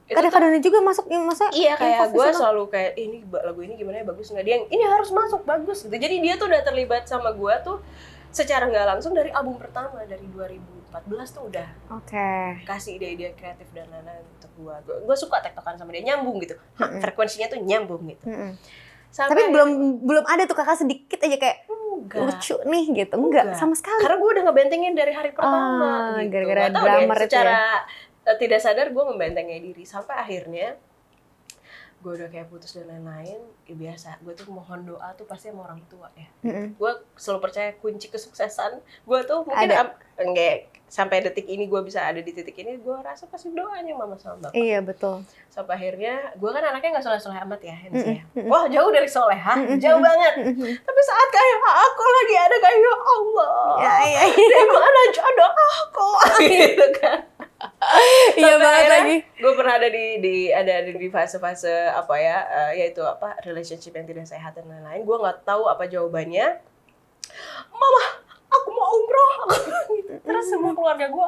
kadang-kadang juga masuk, maksudnya iya kayak gue selalu kayak ini lagu ini gimana ya, bagus nggak, dia yang ini harus masuk bagus gitu. Jadi dia tuh udah terlibat sama gue tuh secara nggak langsung dari album pertama, dari 2014 tuh udah kasih ide-ide kreatif dan lain-lain untuk gue suka tektokan sama dia, nyambung gitu. Frekuensinya tuh nyambung gitu. Tapi belum ada tuh kakak sedikit aja kayak lucu nih gitu, enggak sama sekali. Karena gue udah ngebentengin dari hari pertama gitu. Gara-gara drummer itu secara tidak sadar gue membentengi diri sampai akhirnya gue udah kayak putus dan lain-lain. Ya biasa, gue tuh mohon doa tuh pasti sama orang tua ya. Gue selalu percaya kunci kesuksesan gue tuh mungkin enggak sampai detik ini gue bisa ada di titik ini, gue rasa pasti doanya mama sama bapak. Iya betul. Sampai akhirnya gue kan anaknya nggak soleh-soleh amat ya, wah jauh dari soleha, jauh banget. Tapi saat kayak aku lagi ada kayak ya Allah, di mana jodoh aku, gitu kan. Iya banget lagi. Gue pernah ada di fase-fase yaitu relationship yang tidak sehat dan lain-lain. Gue nggak tahu apa jawabannya. Mama, aku mau umroh. Terus semua keluarga gue,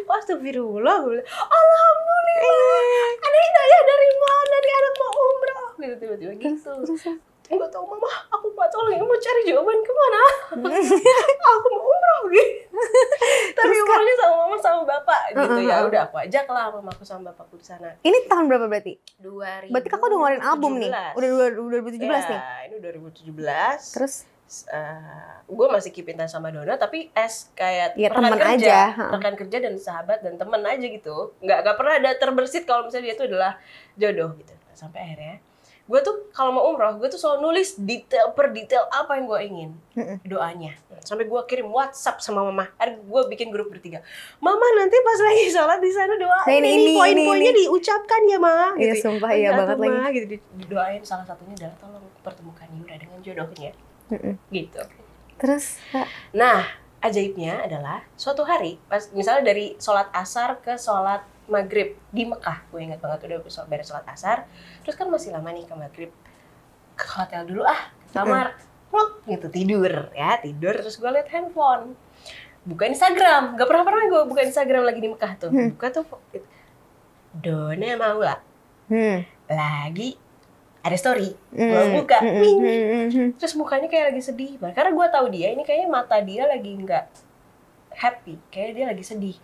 Astagfirullah, gue bilang, alhamdulillah. Ada hidayah dari mana nih anak mau umroh? Gitu tiba-tiba gitu. Gue tau mama, aku lagi mau cari jawaban kemana. Aku mau umroh gitu. Tapi umrohnya sama mama sama bapak gitu. Ya udah aku ajak lah mamaku sama bapakku di sana. Ini tahun berapa berarti? 2017. Berarti kakak udah ngeluarin album nih? Udah 2017 nih? Ya, ini 2017. Terus? Gue masih keep in touch sama Donna, tapi kayak ya, rekan kerja aja. Rekan kerja dan sahabat dan teman aja gitu. Nggak pernah ada terbersit kalau misalnya dia itu adalah jodoh gitu. Sampai akhirnya gue tuh kalau mau umroh, gue tuh selalu nulis detail per detail apa yang gue ingin, doanya. Sampai gue kirim WhatsApp sama mama. Ada gue bikin grup bertiga. Mama nanti pas lagi sholat di sana doain ini poin-poinnya diucapkan ya ma. Iya Gitu. sumpah iya banget lagi. Gitu didoain, salah satunya adalah tolong pertemukan Yura dengan jodohnya. Gitu. Terus Nah, ajaibnya adalah suatu hari pas misalnya dari sholat asar ke sholat maghrib di Mekah, gue ingat banget udah beres sholat asar, terus kan masih lama nih ke maghrib, ke hotel dulu ke kamar, plok gitu tidur terus gue liat handphone, buka Instagram, gak pernah gue buka Instagram lagi di Mekah tuh, buka tuh Dona Maula lagi ada story, gue buka, terus mukanya kayak lagi sedih banget, karena gue tahu dia ini kayaknya mata dia lagi nggak happy, kayaknya dia lagi sedih.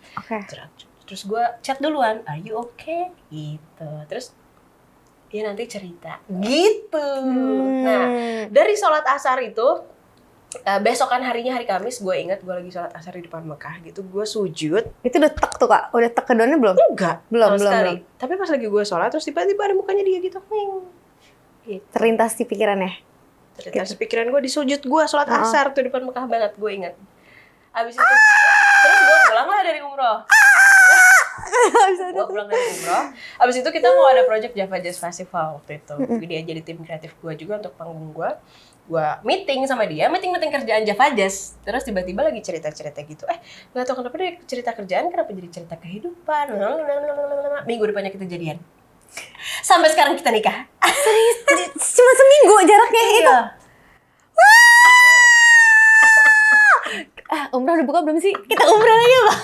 Terus gue chat duluan, are you okay? Gitu. Terus ya nanti cerita gitu. Nah dari sholat asar itu besokan harinya hari Kamis, gue ingat gue lagi sholat asar di depan Mekah gitu, gue sujud. itu udah tek tuh kak, udah tek ke Dona belum? Enggak, belum sekali. Tapi pas lagi gue sholat terus tiba-tiba ada mukanya dia gitu. Gitu. Terlintas di pikirannya. Terlintas pikiran gue di sujud gue sholat asar tuh depan Mekah banget, gue ingat. Abis itu terus gue pulang lah dari umroh. Gue pulang dari umroh. Abis itu kita mau ada project Java Jazz Festival waktu itu. Dia jadi tim kreatif gue juga untuk panggung gue. Gue meeting sama dia, meeting kerjaan Java Jazz. Terus tiba-tiba lagi cerita-cerita gitu. Nggak tahu kenapa dari cerita kerjaan kenapa jadi cerita kehidupan. Minggu depannya kita jadian. Sampai sekarang kita nikah. Serius? Cuma seminggu jaraknya itu? Umrah udah buka belum sih? Kita umrah lagi ya, Pak.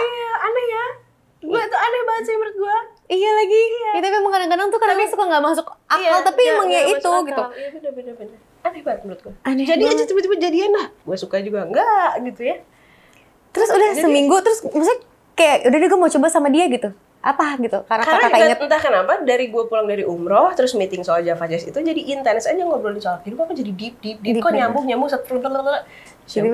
Iya, aneh ya. Gue tuh aneh banget sih menurut gue. Iya lagi. Ya, tapi emang kadang-kadang tuh kadang suka nggak masuk akal, tapi emang ya itu gitu. Iya bener. Aneh banget menurut gue. Aneh Jadi banget. aja tiba-tiba jadian lah. Gue suka juga enggak gitu ya. Terus udah seminggu, terus maksudnya kayak udah deh gue mau coba sama dia gitu. Apa gitu? Karena kakak inget. Entah kenapa dari gue pulang dari umroh terus meeting soal Java Jazz itu jadi intens aja ngobrolin soal hidup, apa jadi deep kok nyambung satu Jadi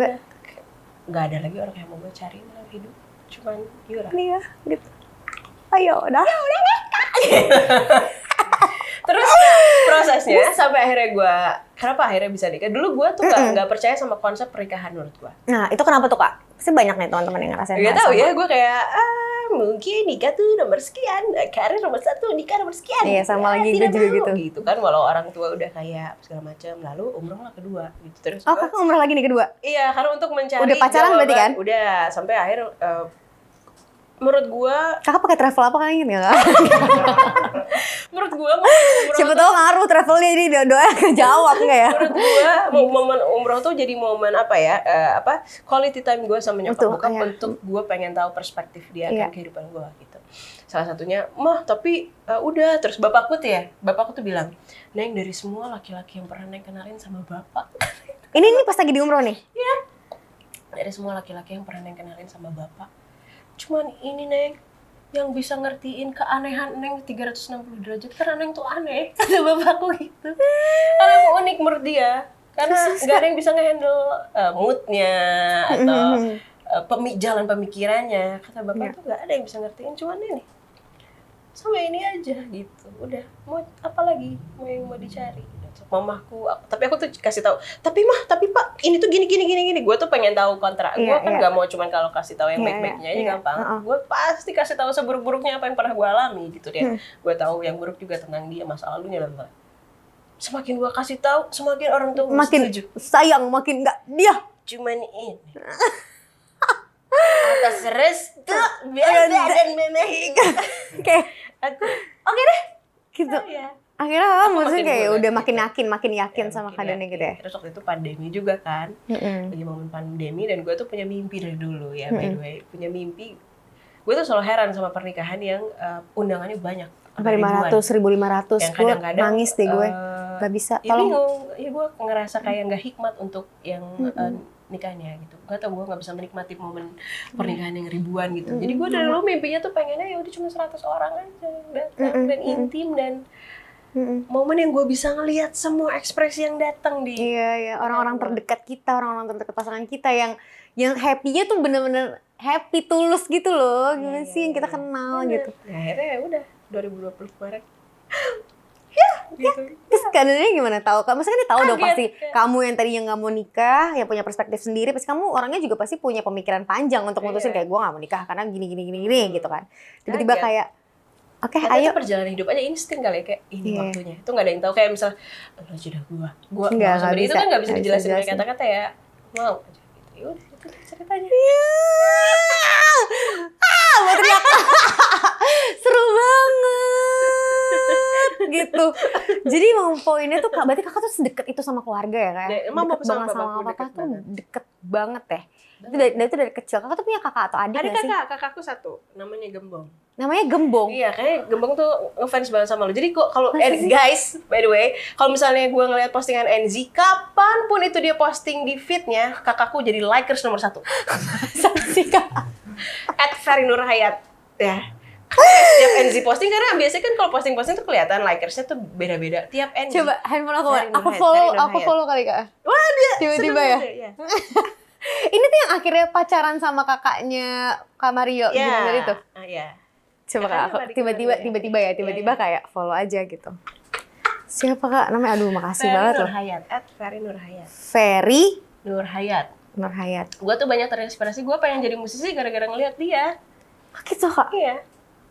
nggak ada lagi orang yang mau gue cari dalam hidup, cuman Yura. Iya gitu. Ayo udah. Terus prosesnya sampai akhirnya gue, kenapa akhirnya bisa nikah? Dulu gue tuh nggak percaya sama konsep pernikahan menurut gue. Nah itu kenapa tuh kak? Pasti banyak nih teman-teman yang ngerasain. Gak tau ya, gue kayak mungkin nikah tuh nomor sekian, karir nomor 1, nikah nomor sekian. Iya sama lagi gue juga gitu kan, walau orang tua udah kayak segala macam, lalu umroh lah kedua gitu. Terus kakak umroh lagi nih kedua? Iya, karena untuk mencari udah pacaran berarti kan? Udah, sampai akhir menurut gue kakak pakai travel apa kan inget nggak? Menurut gue siapa tahu ngaruh travelnya, jadi doa kejawab nggak ya? Menurut gue momen umroh tuh jadi momen quality time gue sama nyokap bokap untuk gue pengen tahu perspektif dia akan kehidupan gue gitu. Salah satunya, tapi udah, terus bapakku tuh bilang, Neng, dari semua laki-laki yang pernah Neng kenalin sama bapak. Ini pas lagi di umroh nih? Iya. Dari semua laki-laki yang pernah Neng kenalin sama bapak, cuman ini Neng yang bisa ngertiin keanehan Neng 360 derajat, karena Neng tuh aneh, kata bapakku gitu. Karena aku unik menurut dia, karena nggak ada yang bisa ngehandle moodnya atau jalan pemikirannya. Kata bapak tuh nggak ada yang bisa ngertiin, cuman ini sama ini aja gitu. Udah, mau apa lagi, mau yang mau dicari. Mamaku, tapi aku tuh kasih tahu, tapi pak ini tuh gini. Gue tuh pengen tahu kontra. Gue kan nggak mau cuman kalau kasih tahu yang baik-baiknya aja gampang. Gue pasti kasih tahu seburuk-buruknya apa yang pernah gue alami gitu deh. Gue tahu yang buruk juga tentang dia, masa lalunya lah. Semakin gue kasih tahu, semakin orang tuh makin setuju. Sayang, makin nggak dia. Cuman ini atas restu biasa dan memeh. Oke deh. Gitu. Ya. Akhirnya maksudnya kayak udah makin yakin sama keadaannya gitu ya. Terus waktu itu pandemi juga kan, lagi momen pandemi, dan gue tuh punya mimpi dari dulu ya, by the way, punya mimpi. Gue tuh selalu heran sama pernikahan yang undangannya banyak. 500, 1.500, yang gue kadang-kadang nangis deh gue, gak bisa. Ya bingung, ya gue ngerasa kayak nggak hikmat untuk yang nikahnya gitu. Gak tau, gue nggak bisa menikmati momen pernikahan yang ribuan gitu. Jadi gue dari dulu mimpinya tuh pengennya ya udah cuma 100 orang aja datang dan intim, dan momen yang gue bisa ngelihat semua ekspresi yang datang di orang-orang terdekat kita, orang-orang terdekat pasangan kita yang happy-nya tuh bener-bener happy tulus gitu loh. Gimana sih yang kita kenal gitu. Nah, akhirnya ya udah 2020 kemarin. Gitu. Terus keadaannya gimana? Tahu kan? Maksudnya dia tahu dong Kaget, pasti kamu yang tadinya nggak mau nikah, yang punya perspektif sendiri. Pasti kamu orangnya juga pasti punya pemikiran panjang untuk mutusin kayak gue nggak mau nikah karena gini gitu kan. Tiba-tiba Kaget. kayak, oke, Karena ayo. itu perjalanan hidup aja insting kali ya, kayak ini waktunya. Itu nggak ada yang tahu, kayak misal lo jodoh gua Nggak sama dia bisa. itu kan nggak bisa Nggak bisa dijelasin pakai dijelasin. kata-kata ya. Mau aja gitu. Ya udah itu ceritanya. Mau teriak. Seru banget gitu. Jadi mau poinnya tuh berarti kakak tuh sedekat itu sama keluarga ya kayak. Emang Deket bapak sama banget sama bapakku papa deket tuh banget. deket banget ya. Itu dari kecil. Kakak tuh punya kakak atau adik Ada nggak sih? kakakku satu, namanya Gembong. Namanya Gembong. Iya, kayaknya Gembong tuh ngefans banget sama lo. Jadi kok kalau guys, by the way, kalau misalnya gue ngeliat postingan NZ, kapanpun itu dia posting di feednya, kakakku jadi likers nomor 1. Saksi kak. @Farinurhayat. Ya. Setiap NZ posting, karena biasanya kan kalau posting-posting tuh kelihatan likersnya tuh beda-beda tiap NZ. Coba handphone aku, Farinurhayat, aku Farinurhayat. follow kali kak. Wah, dia Tiba-tiba seneng ya? banget, ya. Ini tuh yang akhirnya pacaran sama kakaknya Kak Mario Ya. Gimana itu? Iya. Coba Kakaknya kak, aku adik keluarga. tiba-tiba kayak follow aja gitu. Siapa kak? Namanya aduh makasih banget loh. Nurhayat, @Farinurhayat. Ferry Nurhayat. Nurhayat. Gue tuh banyak terinspirasi, gue pengen jadi musisi gara-gara ngeliat dia. Oh, gitu kak. Iya.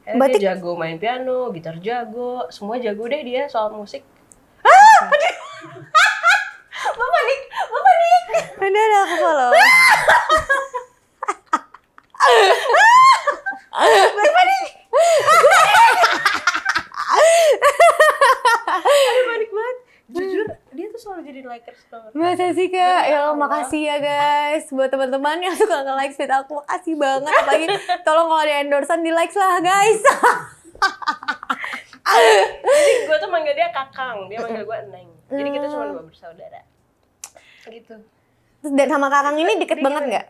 Berarti- Dia jago main piano, gitar jago, semua jago deh dia soal musik. Bapak nih. Ada aku follow. Panik banget. Jujur, dia tuh selalu jadi likers nomor. Masa sih kak? Ya Allah, makasih ya guys. Buat teman-teman yang suka nge-like feed aku, makasih banget. Apalagi tolong kalau ada endorsean di like lah guys. Jadi gue tuh manggil dia Kakang, dia manggil gue Neng. Jadi kita cuma 2 bersaudara. Gitu. Terus dan sama kakang ini deket banget nggak?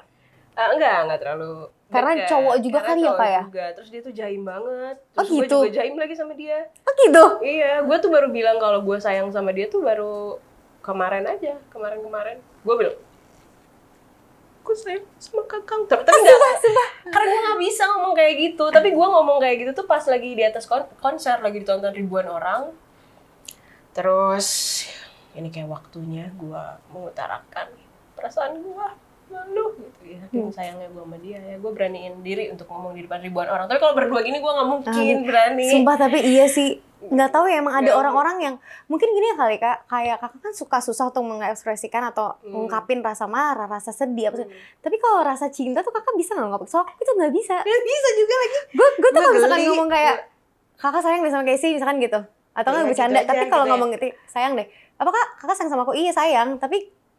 Enggak terlalu Karena dekat. cowok juga Karena kali ya, cowok Kak, ya? juga. Terus dia tuh jaim banget. Oh, Terus gue gitu? juga jaim lagi sama dia. Oh gitu? Iya, gue tuh baru bilang kalau gue sayang sama dia tuh baru kemarin aja, kemarin. Gue bilang, gue sayang sama Kakang. Tapi enggak, karena gue nggak bisa ngomong kayak gitu. Tapi gue ngomong kayak gitu tuh pas lagi di atas konser, lagi ditonton ribuan orang. Terus, ini kayak waktunya gue mengutarakan perasaan gue. Malu gitu ya, saking sayangnya gue sama dia ya, gue beraniin diri untuk ngomong di depan ribuan orang. Tapi kalau berdua gini gue nggak mungkin berani. Sumpah tapi iya sih. Nggak tahu ya emang ada orang-orang yang mungkin gini ya kali kak, kayak kakak kan suka susah untuk mengekspresikan atau ngungkapin rasa marah, rasa sedih apa. Tapi kalau rasa cinta tuh kakak bisa nggak ngungkapin? Soalnya aku itu nggak bisa. Nggak bisa juga lagi. Gue tuh Gua kalau misalkan geli. ngomong kayak kakak sayang deh sama Casey misalkan gitu, atau nggak Iya, bercanda. gitu aja, Tapi kalau gitu ya. ngomong gitu sayang deh, apa kak kakak sayang sama aku? Iya sayang. Tapi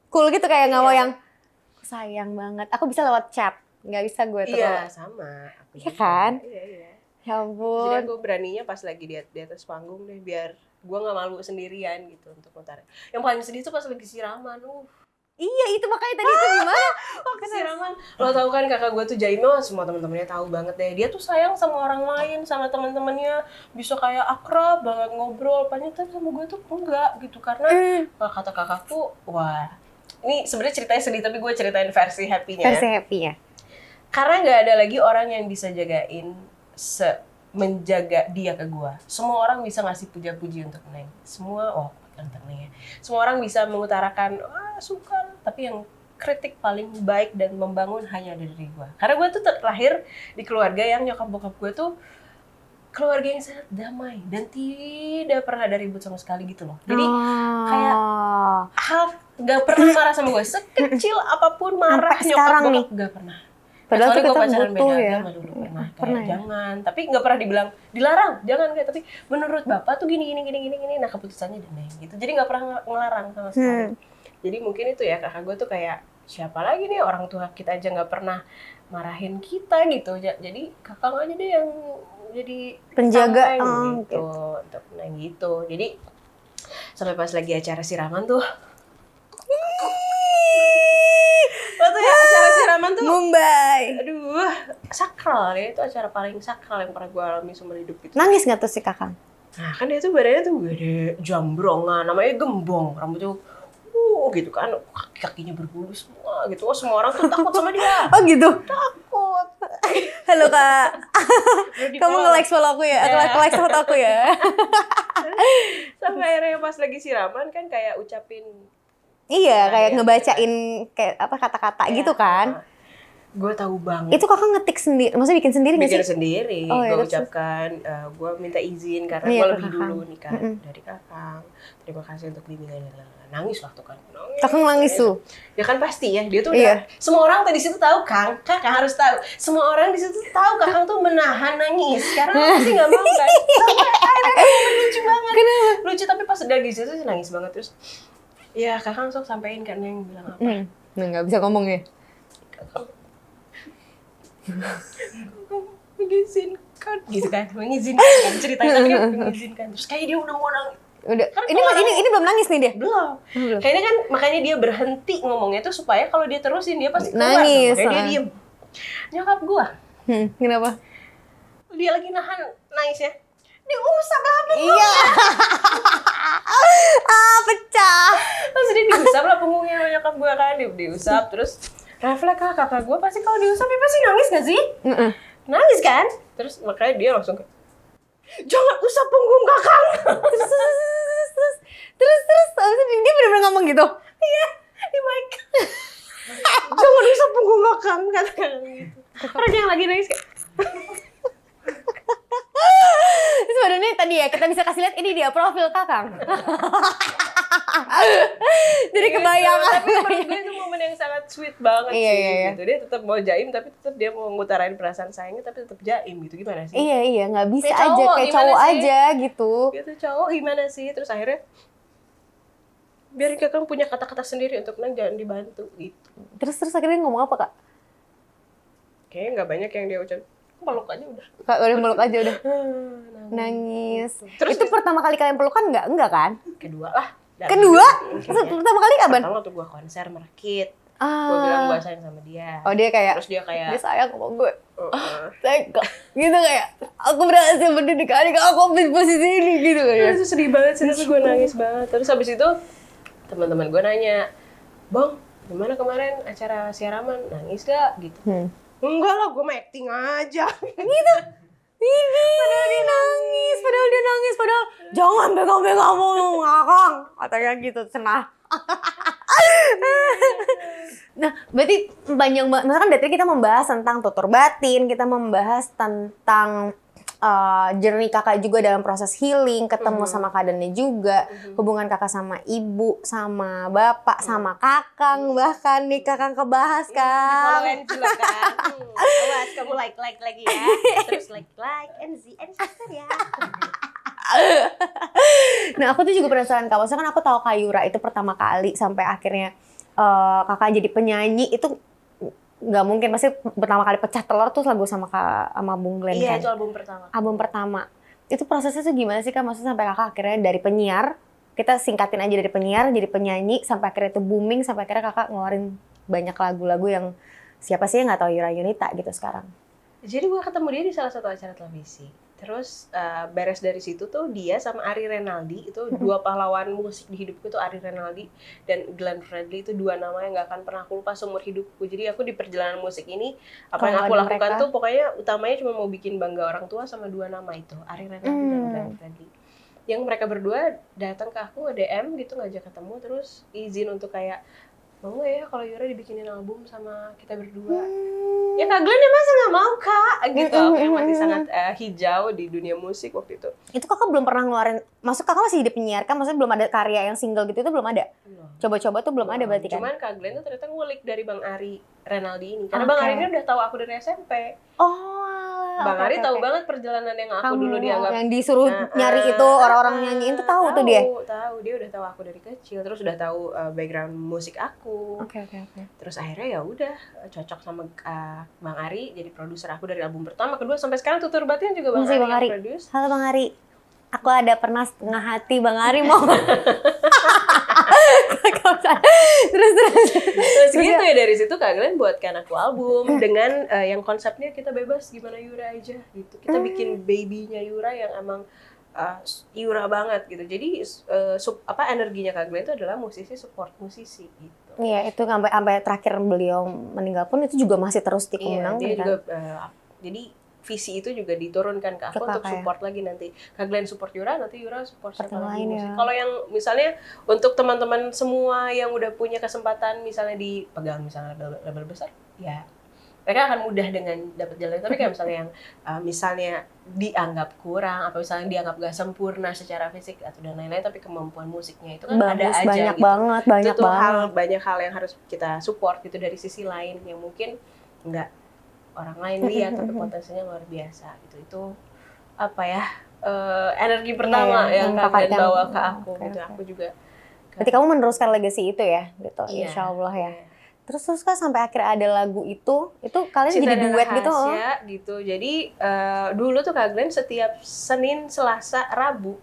cool gitu kayak nggak mau yang aku sayang banget. Aku bisa lewat chat, nggak bisa gue tuh. Iya, sama. Aku Iya juga. kan? Iya. Ya Jadi ampun. aku beraninya pas lagi di atas panggung deh, biar gue nggak malu sendirian gitu untuk ngutarin. Yang paling sedih tuh pas lagi siraman. Iya itu makanya tadi itu gimana? Siraman. Lo tau kan kakak gue tuh Jaime, semua teman-temannya tahu banget deh. Dia tuh sayang sama orang lain, sama teman-temannya, bisa kayak akrab banget ngobrol. Tapi sama gue tuh enggak gitu, karena kata kakakku, wah, ini sebenarnya ceritanya sedih tapi gue ceritain versi happy-nya. Versi happy ya. Karena nggak ada lagi orang yang bisa jagain menjaga dia ke gua. Semua orang bisa ngasih puja-puji untuk Neng. Semua, untuk Neng ya. Semua orang bisa mengutarakan, suka. Tapi yang kritik paling baik dan membangun hanya dari gua. Karena gua tuh terlahir di keluarga yang nyokap bokap gua tuh keluarga yang sangat damai dan tidak pernah ada ribut sama sekali gitu loh. Jadi kayak hal nggak pernah marah sama gua. Sekecil apapun marah Sampai nyokap sekarang bokap nih. nggak pernah. Padahal Soalnya tuh gue kita pacaran butuh beda ya. agama dulu pernah kayak Pernah ya? jangan, tapi nggak pernah dibilang dilarang, jangan kayak, tapi menurut bapak tuh gini, nah keputusannya Neng gitu. Jadi nggak pernah ngelarang sama sekali. Jadi mungkin itu ya kakak gue tuh kayak siapa lagi nih, orang tua kita aja nggak pernah marahin kita gitu. Jadi kakak aja deh yang jadi Penjaga, tameng gitu untuk Neng gitu. Jadi sampai pas lagi acara siraman tuh. Waktu ya acara siraman tuh Mumbai. aduh, sakral ya, itu acara paling sakral yang pernah gue alami seumur hidup gitu. Nangis nggak tuh si kakak? Nah kan dia tuh badannya tuh gede, jambrongan, namanya Gembong, rambutnya gitu kan, kakinya berbulu semua gitu. Oh, semua orang tuh takut sama dia. Oh gitu. Takut. Halo Kak. Udah di Kamu follow. nge-like follow aku ya? Like foto aku ya? Sampai akhirnya pas lagi siraman kan kayak ucapin. Iya, Nah, kayak ya, ngebacain kayak apa kata-kata ya, gitu kan. Gue tahu banget. Itu kakak ngetik sendiri, maksudnya bikin sendiri nggak Bikin sih? sendiri, Oh, ya, gue terus? ucapkan, gue minta izin karena Iya, gue ke lebih Kakang. dulu nih kan dari Kakang. Terima kasih untuk bimbingannya. Nangis lah tuh kan. Kakak nangis tuh. Ya kan pasti ya, dia tuh Iya. udah, semua orang tuh di situ tahu Kang, Kakang harus tahu. Semua orang di situ tahu Kakang tuh menahan nangis karena pasti nggak mau kan. Sampai akhirnya momen lucu banget. Kenapa? Lucu tapi pas udah di situ sih nangis banget terus. Ya Kakang sok sampein kan yang bilang apa? Nah, nggak bisa ngomong ya. Kakang mengizinkan gitu kan, mengizinkan ceritanya tapi kan mengizinkan terus kayak dia udah mau nangis. Udah. Kan Ini kalau ini belum nangis nih dia. Belum. Belum. Kayaknya kan makanya dia berhenti ngomongnya tuh supaya kalau dia terusin dia pasti keluar. Nangis, Makanya dia ah. diem. Nyokap gua, Kenapa? dia lagi nahan nangisnya. Diusap lah punggungnya. Iya. Pecah. Terus dia diusap lah punggungnya sama nyokap gua kan. Diusap terus refleks lah kakak gua pasti kalau diusap ya pasti nangis gak sih? Nangis kan? Terus makanya dia langsung kayak, jangan usap punggung kakak. Terus abis itu dia benar-benar ngomong gitu. Iya, di mic. Jangan usap punggung kakak, kata-kata gitu. Orang yang lagi nangis kayak, Sebenarnya tadi ya kita bisa kasih lihat ini dia profil Kakang. Jadi kebayang. tapi menurut gue itu momen yang sangat sweet banget Iya, sih. iya. Gitu. Dia tetap mau jaim, tapi tetap dia mau ngutarain perasaan sayangnya, tapi tetap jaim gitu. Gimana sih? Iya nggak bisa Kayak aja cowok, kayak gimana cowok sih? aja gitu. Gitu cowok gimana sih? Terus akhirnya biarin kakak punya kata-kata sendiri untuk nang jangan dibantu gitu. Terus akhirnya ngomong apa Kak? Kayaknya nggak banyak yang dia ucap. Peluk aja udah. Kak udah meluk aja udah. Nangis. Nangis. Terus Itu pertama kali kalian pelukan nggak? Enggak kan? Kedua lah. Dan Kedua? kayaknya. Pertama kali kapan? Pertama tuh gue konser merakit. Gue bilang gue sayang sama dia. Oh dia kayak Terus dia kayak dia sayang sama gue. "Uh-uh." Tega. Gitu kayak aku berhasil mendidik adik aku di posisi ini gitu kan ya. Itu sedih banget sih, tapi gue nangis banget. Terus habis itu teman-teman gue nanya, Bang, gimana kemarin acara siaraman? Nangis gak? Gitu. Enggak lah, gue mah acting aja. Gitu. Ini padahal dia nangis, padahal jangan pegang-pegang mulu ngakang. Katanya gitu, cenah. Nah, berarti panjang banget. Misalkan dari tadi kita membahas tentang tutur batin, kita membahas tentang journey kakak juga dalam proses healing, ketemu sama keadaannya juga, hubungan kakak sama ibu, sama bapak, sama kakang, bahkan nih kakang kebahas kan. Di-follow-in juga kan. Awas, kamu like lagi ya. Terus like, and sister ya. Nah, aku tuh juga penasaran Kak, maksudnya kan aku tahu Kak Yura itu pertama kali sampai akhirnya kakak jadi penyanyi itu nggak mungkin, pasti pertama kali pecah telur tuh lagu sama Bung Glenn Iya, kan? itu album pertama. Album pertama. Itu prosesnya tuh gimana sih Kak? Maksudnya sampai kakak akhirnya dari penyiar, kita singkatin aja dari penyiar jadi penyanyi, sampai akhirnya itu booming, sampai akhirnya kakak ngeluarin banyak lagu-lagu yang siapa sih yang nggak tahu Yura Yunita gitu sekarang. Jadi gue ketemu dia di salah satu acara televisi. Terus beres dari situ tuh dia sama Ari Renaldi, itu dua pahlawan musik di hidupku tuh Ari Renaldi dan Glenn Fredly, itu dua nama yang gak akan pernah aku lupa seumur hidupku. Jadi aku di perjalanan musik ini, apa yang Kalau aku ada lakukan mereka. tuh pokoknya utamanya cuma mau bikin bangga orang tua sama dua nama itu, Ari Renaldi dan Glenn Fredly. Yang mereka berdua datang ke aku, DM gitu, ngajak ketemu, terus izin untuk kayak, mau nggak ya kalau Yura dibikinin album sama kita berdua? Ya Kak Glenn ya masa nggak mau Kak? Gitu, aku yang masih sangat hijau di dunia musik waktu itu. Itu kakak belum pernah ngeluarin, maksud kakak masih jadi penyiar kan? Maksudnya belum ada karya yang single gitu, itu belum ada? Coba-coba tuh belum ada berarti kan? Cuman Kak Glenn tuh ternyata ngulik dari Bang Ari Renaldi ini. Karena Oke. Bang Ari ini udah tahu aku dari SMP. Oh, Bang oke, Ari oke, tahu oke. banget perjalanan yang aku Kamu dulu dianggap yang disuruh nyari itu orang-orang nyanyiin tuh tahu tuh dia. Tahu, dia udah tahu aku dari kecil, terus udah tahu background musik aku. Oke. Terus akhirnya ya udah cocok sama Bang Ari jadi produser aku dari album pertama, kedua sampai sekarang Tutur Batin juga Bang Masih Ari Bang yang Ari. produce. Halo Bang Ari. Aku ada pernah setengah hati Bang Ari mau. terus. Terus gitu ya, dari situ Kak Glenn buatkan aku album dengan yang konsepnya kita bebas gimana Yura aja gitu. Kita bikin babynya Yura yang emang Yura banget gitu. Jadi energinya Kak Glenn itu adalah musisi support musisi gitu. Iya, itu sampai terakhir beliau meninggal pun itu juga masih terus Iya, dikembangkan dia kan. juga jadi visi itu juga diturunkan ke aku untuk support lagi nanti. Kak Glenn support Yura, nanti Yura support siapa lagi musik. Kalau yang misalnya untuk teman-teman semua yang udah punya kesempatan misalnya dipegang misalnya label besar, ya mereka akan mudah dengan dapat jalan. Tapi kayak misalnya yang misalnya dianggap kurang atau misalnya dianggap gak sempurna secara fisik atau dan lain-lain, tapi kemampuan musiknya itu kan bagus, ada aja banyak gitu. banget. Itu tuh banyak hal yang harus kita support gitu dari sisi lain yang mungkin nggak orang lain lihat tapi potensinya luar biasa gitu. Itu apa ya, energi pertama yang Kak Glenn bawa ke aku gitu. Aku juga. Berarti kamu meneruskan legacy itu ya gitu, insya Allah ya. Terus Kak sampai akhirnya ada lagu itu kalian Cinta jadi duet gitu. Jadi dulu tuh Kak Glenn setiap Senin, Selasa, Rabu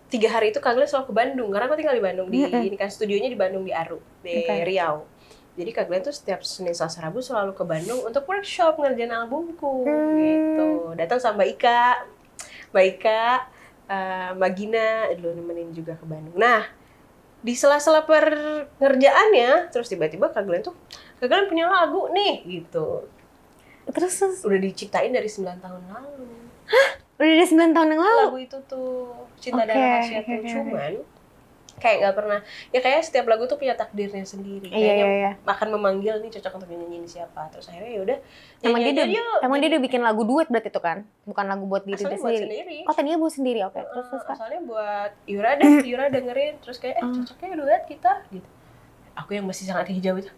3 hari itu Kak Glenn selalu ke Bandung karena aku tinggal di Bandung ini kan studionya di Bandung di Aru di Riau. Jadi Kak Glenn tuh setiap Senin, Selasa, Rabu selalu ke Bandung untuk workshop ngerjain albumku gitu. Datang sama Mbak Ika, Mbak Gina dulu nemenin juga ke Bandung. Nah, di sela-sela pengerjaannya terus tiba-tiba Kak Glenn punya lagu nih gitu. Terus udah diciptain dari 9 tahun lalu. Hah? Udah dari 9 tahun yang lalu? Lagu itu tuh Cinta dan Rahasia tuh cuman kayak nggak pernah ya, kayak setiap lagu tuh punya takdirnya sendiri. Kayaknya akan memanggil nih cocok untuk nyanyiin siapa. Terus akhirnya ya udah. Emang dia udah bikin lagu duet berarti itu kan? Bukan lagu buat diri sendiri. Oh, tadinya buat sendiri. Oke. Terus asalnya buat Yura deh. Yura dengerin terus kayak cocoknya duet kita gitu. Aku yang masih sangat hijau itu.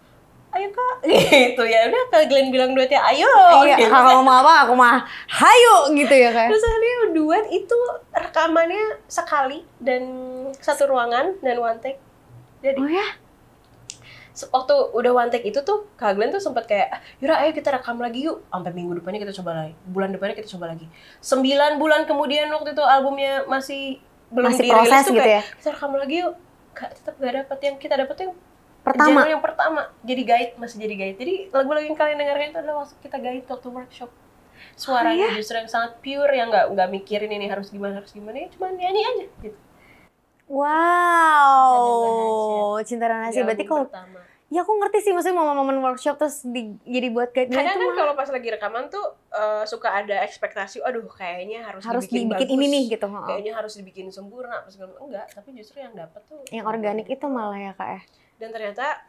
Ayo Kak, gitu ya udah Kak Glenn bilang duetnya ayo. Iya, gitu. Kalau mau apa aku mah hayu gitu ya Kak. Terus akhirnya duet itu rekamannya sekali dan satu ruangan dan one take. Jadi waktu udah one take itu tuh Kak Glenn tuh sempat kayak Yura ayo kita rekam lagi yuk, sampai minggu depannya kita coba lagi, bulan depannya kita coba lagi. 9 bulan kemudian waktu itu albumnya masih belum dirilis tuh gitu kayak kita rekam lagi yuk. Tetap gak dapet yang kita dapet yang pertama jadi masih jadi guide. Jadi lagu-lagu yang kalian dengarkan itu adalah waktu kita guide waktu workshop. Suaranya justru yang sangat pure, yang nggak mikirin ini harus gimana ya, cuma nyanyi aja gitu. Wow, Cinta dan Rahasia berarti kalau ya aku ngerti sih maksudnya momen-momen workshop terus jadi buat guide. Kadang kan kalau pas lagi rekaman tuh suka ada ekspektasi, aduh kayaknya harus dibikin bagus, ini nih gitu. Kayaknya harus dibikin sempurna, enggak, tapi justru yang dapet tuh yang organik itu malah ya Kak ya. Dan ternyata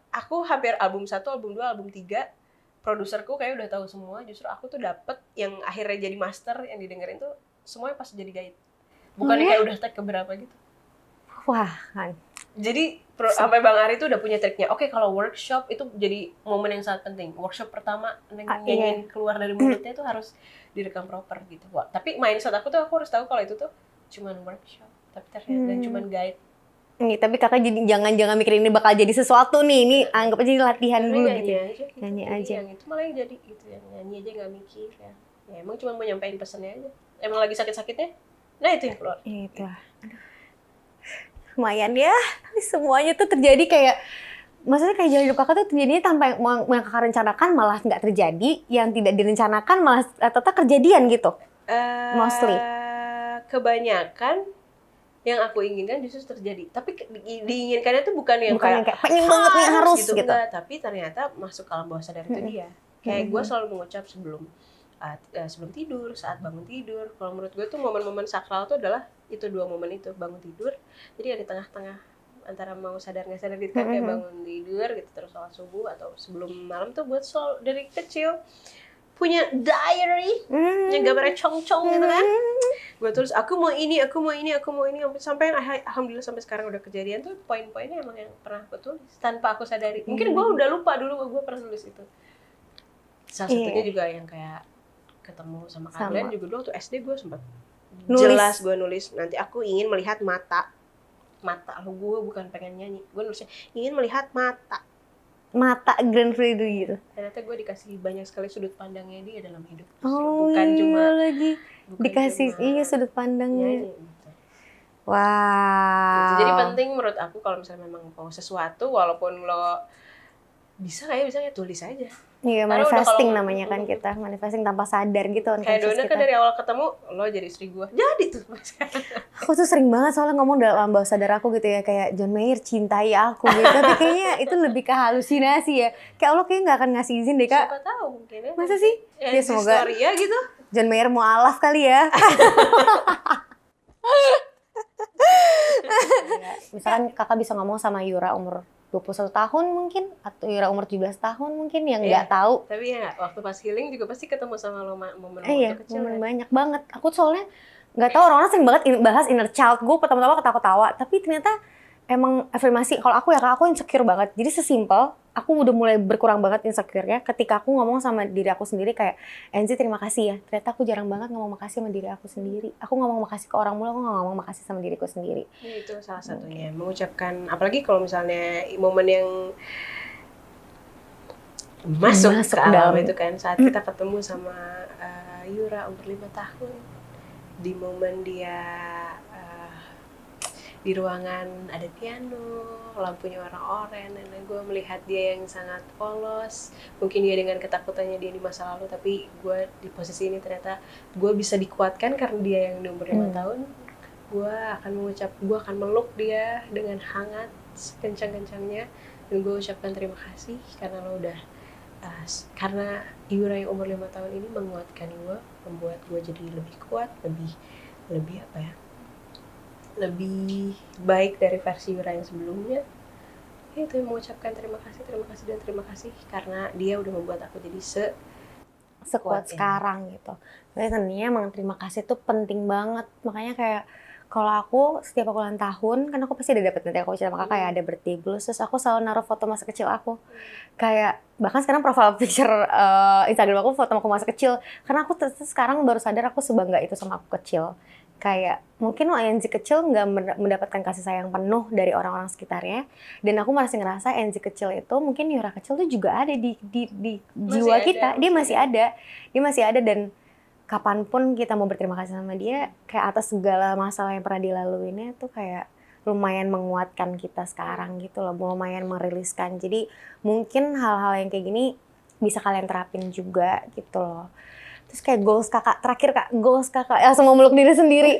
aku hampir album 1, album 2, album 3 produserku kayak udah tahu semua. Justru aku tuh dapet yang akhirnya jadi master yang didengerin tuh semuanya pas jadi guide. Bukan kayak udah tag keberapa gitu. Wah kan. Jadi sampai Bang Ari tuh udah punya triknya. Oke, kalau workshop itu jadi momen yang sangat penting. Workshop pertama nyanyiin keluar dari mulutnya tuh harus direkam proper gitu. Wah, tapi mindset aku harus tahu kalau itu tuh cuman workshop, tapi ternyata dan cuman guide. Nih, tapi Kakak jadi jangan mikir ini bakal jadi sesuatu nih. Ini anggap aja latihan dulu gitu. Nyanyi aja. Yang itu malah yang jadi gitu ya. Nyanyi aja nggak mikir ya. Ya emang cuma mau nyampein pesannya aja. Emang lagi sakit-sakitnya. Nah, itu yang keluar. Itu. Aduh. Lumayan ya. Tapi semuanya tuh terjadi kayak maksudnya kayak jalan hidup Kakak tuh terjadinya tanpa yang Kakak rencanakan malah nggak terjadi, yang tidak direncanakan malah tetap kejadian gitu. Mostly. Kebanyakan yang aku inginkan justru terjadi, tapi diinginkannya tuh bukan yang kayak pengen banget nih harus gitu. Enggak, tapi ternyata masuk ke alam bawah sadar itu dia. Kayak gue selalu mengucap sebelum tidur, saat bangun tidur. Kalau menurut gue tuh momen-momen sakral tuh adalah itu 2 momen itu, bangun tidur. Jadi ada di tengah-tengah antara mau sadar nggak sadar gitu kan, kayak bangun tidur gitu terus sholat subuh atau sebelum malam tuh buat dari kecil punya diary yang gambarnya cong-cong gitu kan. Gue tulis aku mau ini sampai alhamdulillah sampai sekarang udah kejadian tuh poin-poinnya emang yang pernah aku tulis tanpa aku sadari. Mungkin gue udah lupa dulu gue pernah nulis itu. Salah satunya juga yang kayak ketemu sama Kak Glenn juga dulu waktu SD gue sempat jelas gue nulis nanti aku ingin melihat mata lo, gue bukan pengen nyanyi, gue nulisnya ingin melihat mata Glenn Fredly gitu. Ternyata gue dikasih banyak sekali sudut pandangnya dia dalam hidup. Bukan cuma dikasih sudut pandangnya. Gitu. Wow. Jadi penting menurut aku kalau misalnya memang mau sesuatu, walaupun lo bisa kayak tulis aja. Iya, Karena udah manifesting kalau- namanya kan kita, manifesting tanpa sadar gitu kan. Kayak Dona kan dari awal ketemu, lo jadi istri gue. Jadi tuh. Aku tuh sering banget soalnya ngomong dalam bawah sadar aku gitu ya, kayak John Mayer cintai aku gitu. Tapi kayaknya itu lebih ke halusinasi ya. Kayak Allah kayaknya gak akan ngasih izin deh Kak. Siapa tahu mungkin ya. Masa sih? Ya semoga Story-nya gitu. John Mayer mau alaf kali ya. Ya, misalkan kakak bisa ngomong sama Yura umur 21 tahun mungkin, atau Yura umur 17 tahun mungkin yang nggak tahu. Tapi ya waktu pas healing juga pasti ketemu sama lo momen Iya, kecil. momen banyak banget. Aku soalnya nggak tahu, orang-orang sering banget bahas inner child. Gue pertama-tama ketawa-ketawa, tapi ternyata emang afirmasi. Kalau aku ya Kak, aku insecure banget. Jadi sesimpel, aku udah mulai berkurang banget insecure-nya ketika aku ngomong sama diri aku sendiri kayak, Enzi terima kasih ya. Ternyata aku jarang banget ngomong makasih sama diri aku sendiri. Aku ngomong makasih ke orang mulu, aku nggak ngomong makasih sama diriku sendiri. Ya, itu salah satunya. Mengucapkan, apalagi kalau misalnya momen yang masuk ke alam itu kan, saat kita ketemu sama Yura umur 5 tahun. Di momen dia di ruangan ada piano, lampunya warna oranye, dan gue melihat dia yang sangat polos. Mungkin dia dengan ketakutannya dia di masa lalu, tapi gue di posisi ini ternyata gue bisa dikuatkan karena dia yang di umur 5 tahun. Gue akan meluk dia dengan hangat sekencang-kencangnya, dan gue ucapkan terima kasih karena lo udah karena Yura yang umur 5 tahun ini menguatkan gue, membuat gue jadi lebih kuat, lebih apa ya, lebih baik dari versi Yura yang sebelumnya. Itu mengucapkan terima kasih karena dia udah membuat aku jadi sekuat sekarang gitu. Jadi sebenarnya emang terima kasih tuh penting banget. Makanya kayak kalau aku setiap aku ulang tahun, kan aku pasti ada dapet nanti aku cerita sama kakak kayak ada birthday blues, terus aku selalu naruh foto masa kecil aku. Kayak bahkan sekarang profile picture Instagram aku foto aku masa kecil, karena aku sekarang baru sadar aku sebangga itu sama aku kecil. Kayak mungkin Enzi kecil nggak mendapatkan kasih sayang penuh dari orang-orang sekitarnya, dan aku masih ngerasa Enzi kecil itu mungkin Yura kecil tuh juga ada di jiwa kita. Dia masih ada dan kapanpun kita mau berterima kasih sama dia kayak atas segala masalah yang pernah dilaluinnya tuh kayak lumayan menguatkan kita sekarang gitu loh, lumayan meriliskan. Jadi mungkin hal-hal yang kayak gini bisa kalian terapin juga gitu loh. Terus kayak goals kakak, terakhir Kak, goals kakak, langsung memeluk diri sendiri.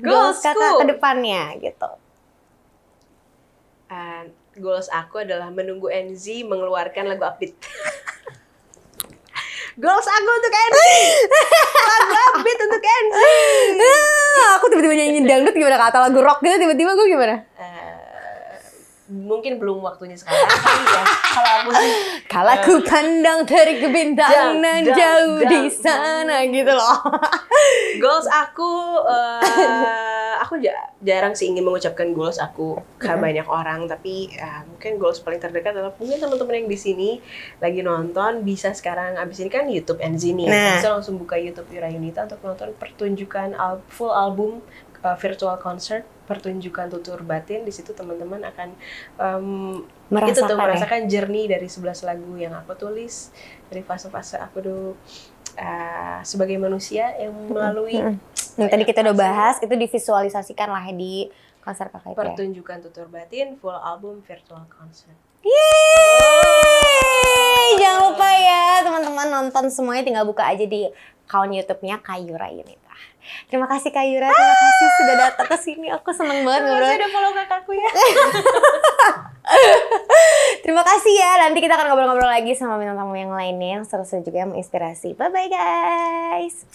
Goals kakak ke depannya gitu. Goals aku adalah menunggu Enzi mengeluarkan lagu upbeat. Goals aku untuk Enzi, lagu upbeat untuk Enzi. Aku tiba-tiba nyanyi dangdut gimana, kata lagu rock gitu tiba-tiba gue gimana? Mungkin belum waktunya sekarang kali ya. Kalau aku sih kalau ku pandang dari kebintang nan jauh di sana gitu loh. Goals aku jarang sih ingin mengucapkan goals aku ke banyak orang, tapi mungkin goals paling terdekat adalah mungkin teman-teman yang di sini lagi nonton bisa sekarang abis ini kan YouTube Enzi nih, bisa langsung buka YouTube Yura Yunita untuk nonton pertunjukan full album virtual concert, pertunjukan tutur batin. Di situ teman-teman akan merasakan journey dari 11 lagu yang aku tulis, dari fase-fase aku dulu sebagai manusia yang melalui yang tadi kita udah bahas, itu divisualisasikan lah di konser kakak itu. Pertunjukan tutur batin full album virtual concert. Yeay! Jangan lupa ya teman-teman nonton semuanya, tinggal buka aja di akun YouTube-nya Kak Yura Yunita. Terima kasih Kak Yura, terima kasih sudah datang ke sini. Aku seneng banget ngobrol. Udah follow kakakku ya. Terima kasih ya. Nanti kita akan ngobrol-ngobrol lagi sama bintang tamu yang lainnya yang seru-seru juga yang menginspirasi. Bye bye guys.